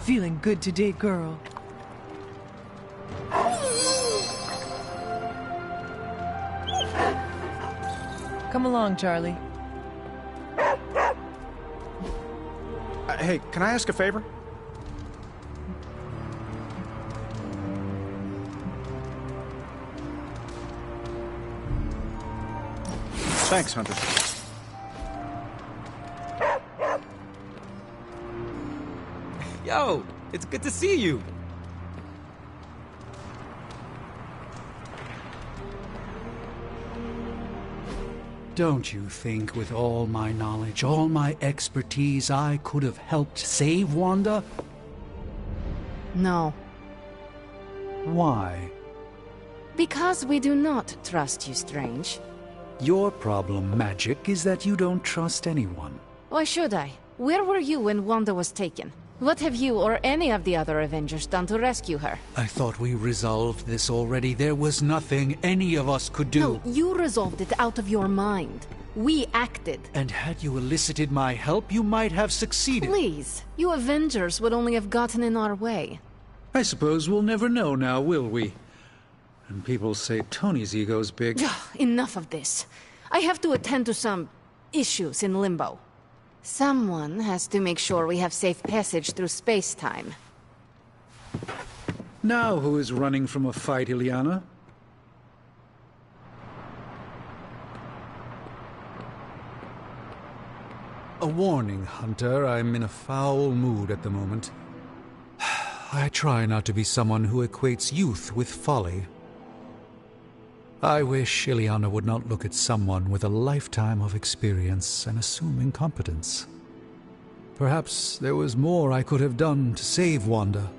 Feeling good today, girl. Come along, Charlie. Hey, can I ask a favor? Thanks, Hunter. Yo, it's good to see you. Don't you think with all my knowledge, all my expertise, I could have helped save Wanda? No. Why? Because we do not trust you, Strange. Your problem, Magic, is that you don't trust anyone. Why should I? Where were you when Wanda was taken? What have you or any of the other Avengers done to rescue her? I thought we resolved this already. There was nothing any of us could do. No, you resolved it out of your mind. We acted. And had you elicited my help, you might have succeeded. Please, you Avengers would only have gotten in our way. I suppose we'll never know now, will we? And people say Tony's ego's big. Enough of this. I have to attend to some issues in Limbo. Someone has to make sure we have safe passage through space-time. Now who is running from a fight, Illyana? A warning, Hunter. I'm in a foul mood at the moment. I try not to be someone who equates youth with folly. I wish Illyana would not look at someone with a lifetime of experience and assume incompetence. Perhaps there was more I could have done to save Wanda,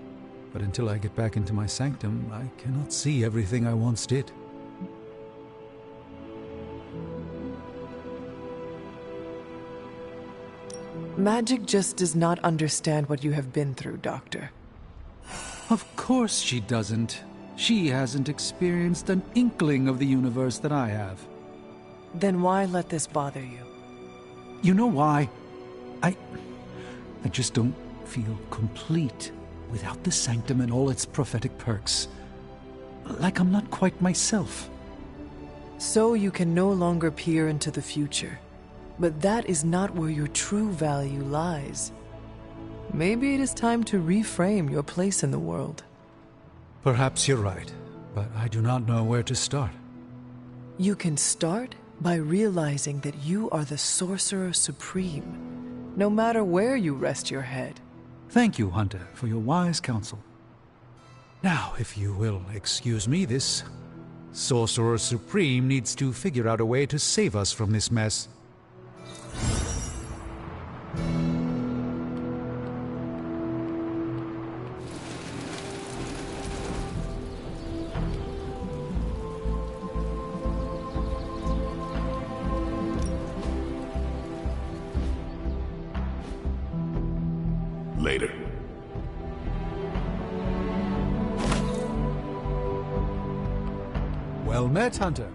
but until I get back into my sanctum, I cannot see everything I once did. Magic just does not understand what you have been through, Doctor. Of course she doesn't. She hasn't experienced an inkling of the universe that I have. Then why let this bother you? You know why? I just don't feel complete without the sanctum and all its prophetic perks. Like I'm not quite myself. So you can no longer peer into the future. But that is not where your true value lies. Maybe it is time to reframe your place in the world. Perhaps you're right, but I do not know where to start. You can start by realizing that you are the Sorcerer Supreme, no matter where you rest your head. Thank you, Hunter, for your wise counsel. Now, if you will excuse me, this Sorcerer Supreme needs to figure out a way to save us from this mess. Later. Well met, Hunter.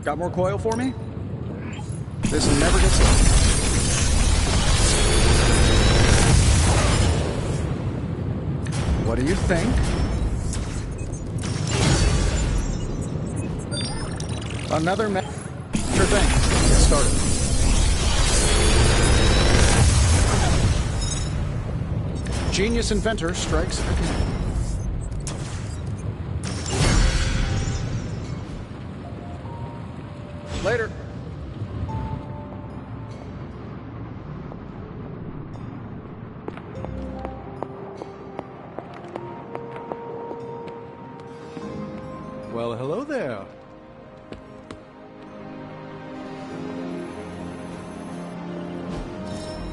Got more coil for me? This never gets old. What do you think? Another Sure thing. Get started. Genius inventor strikes again. Later. Well, hello there.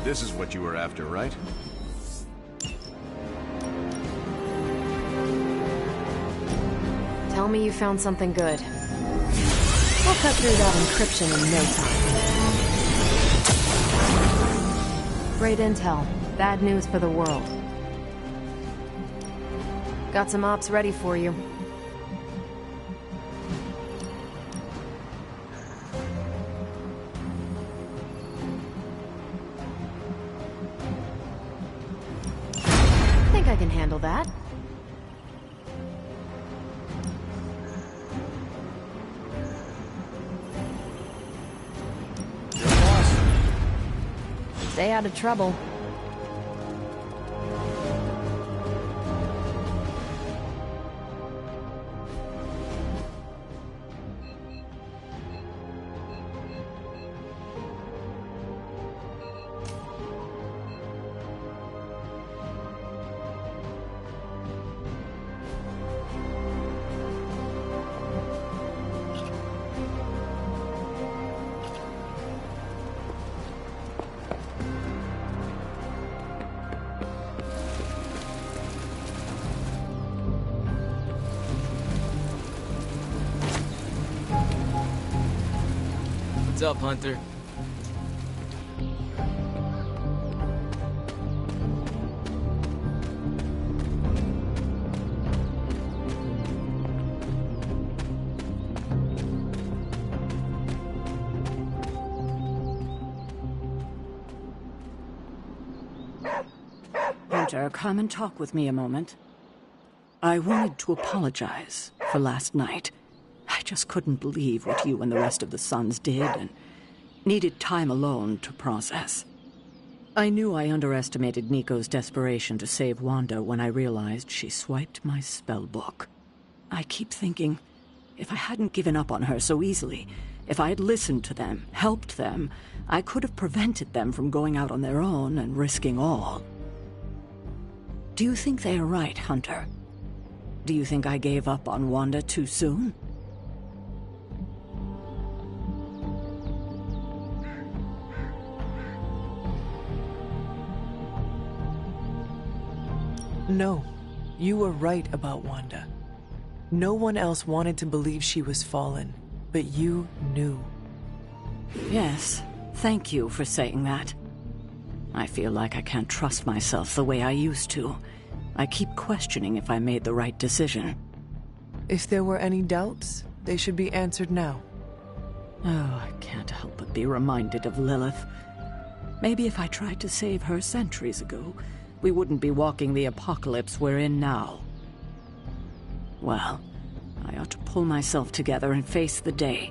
This is what you were after, right? Tell me you found something good. We'll cut through that encryption in no time. Great intel. Bad news for the world. Got some ops ready for you. Think I can handle that. Stay out of trouble. What's up, Hunter? Hunter, come and talk with me a moment. I wanted to apologize for last night. I just couldn't believe what you and the rest of the Sons did and needed time alone to process. I knew I underestimated Nico's desperation to save Wanda when I realized she swiped my spell book. I keep thinking, if I hadn't given up on her so easily, if I had listened to them, helped them, I could have prevented them from going out on their own and risking all. Do you think they are right, Hunter? Do you think I gave up on Wanda too soon? No, you were right about Wanda. No one else wanted to believe she was fallen, but you knew. Yes, thank you for saying that. I feel like I can't trust myself the way I used to. I keep questioning if I made the right decision. If there were any doubts, they should be answered now. Oh, I can't help but be reminded of Lilith. Maybe if I tried to save her centuries ago, we wouldn't be walking the apocalypse we're in now. Well, I ought to pull myself together and face the day.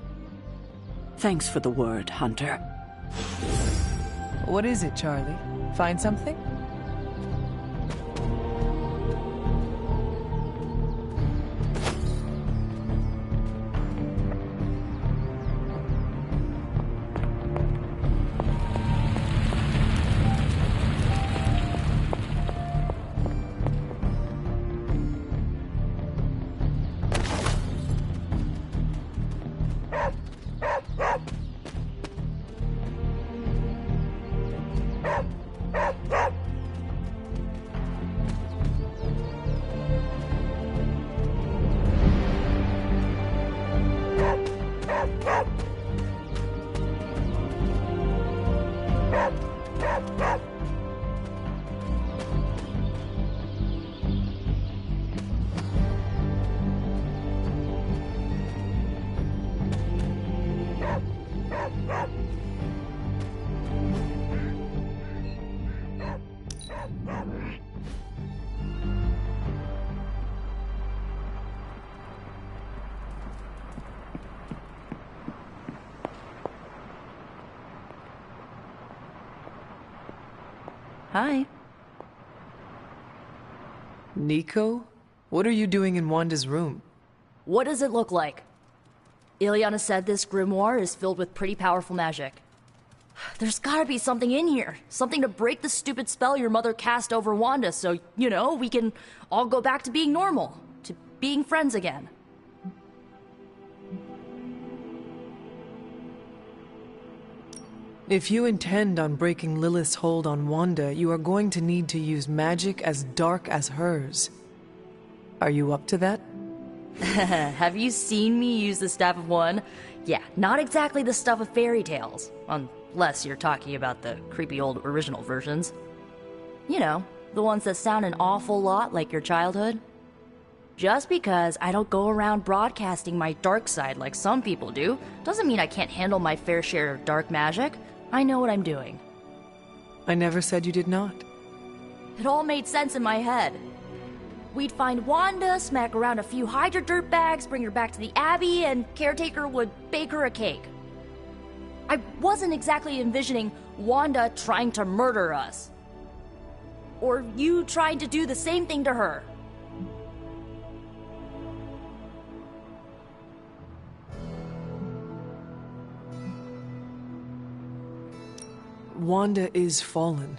Thanks for the word, Hunter. What is it, Charlie? Find something? Hi. Nico? What are you doing in Wanda's room? What does it look like? Ileana said this grimoire is filled with pretty powerful magic. There's gotta be something in here. Something to break the stupid spell your mother cast over Wanda so, you know, we can all go back to being normal. To being friends again. If you intend on breaking Lilith's hold on Wanda, you are going to need to use magic as dark as hers. Are you up to that? Have you seen me use the Staff of One? Yeah, not exactly the stuff of fairy tales. Unless you're talking about the creepy old original versions. You know, the ones that sound an awful lot like your childhood. Just because I don't go around broadcasting my dark side like some people do, doesn't mean I can't handle my fair share of dark magic. I know what I'm doing. I never said you did not. It all made sense in my head. We'd find Wanda, smack around a few Hydra dirtbags, bring her back to the Abbey, and Caretaker would bake her a cake. I wasn't exactly envisioning Wanda trying to murder us. Or you trying to do the same thing to her. Wanda is fallen.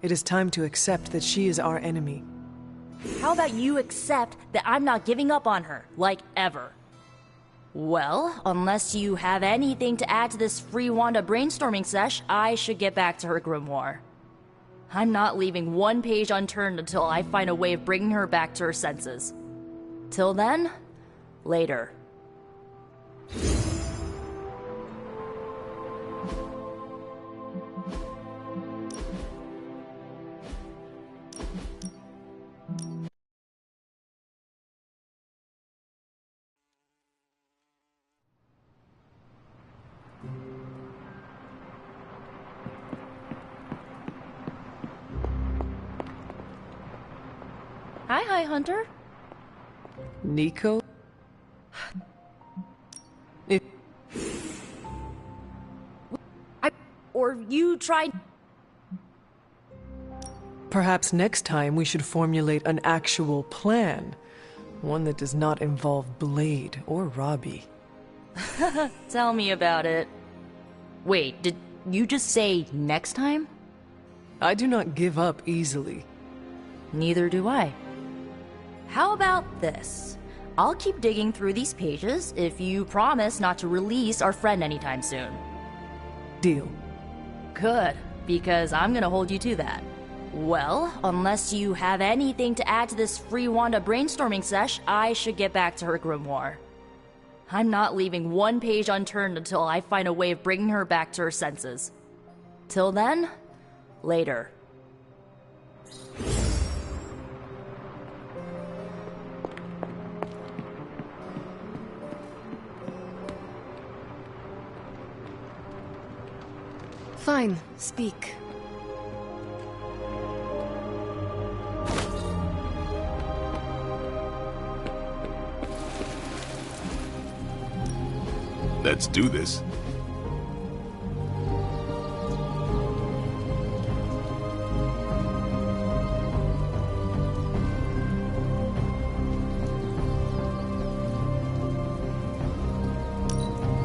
It is time to accept that she is our enemy. How about you accept that I'm not giving up on her, like ever? Well, unless you have anything to add to this free Wanda brainstorming sesh, I should get back to her grimoire. I'm not leaving one page unturned until I find a way of bringing her back to her senses. Till then, later. Hi, Hunter. Nico? Or you tried... Perhaps next time we should formulate an actual plan. One that does not involve Blade or Robbie. Tell me about it. Wait, did you just say next time? I do not give up easily. Neither do I. How about this? I'll keep digging through these pages if you promise not to release our friend anytime soon. Deal. Good, because I'm gonna hold you to that. Well, unless you have anything to add to this free Wanda brainstorming sesh, I should get back to her grimoire. I'm not leaving one page unturned until I find a way of bringing her back to her senses. Till then, later. Fine, speak. Let's do this.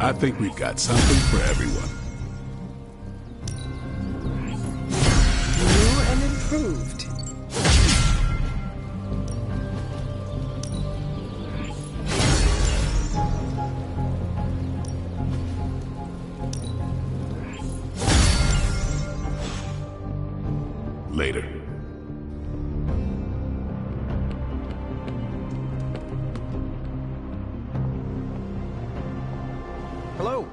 I think we've got something for everyone. New and improved. Later. Hello.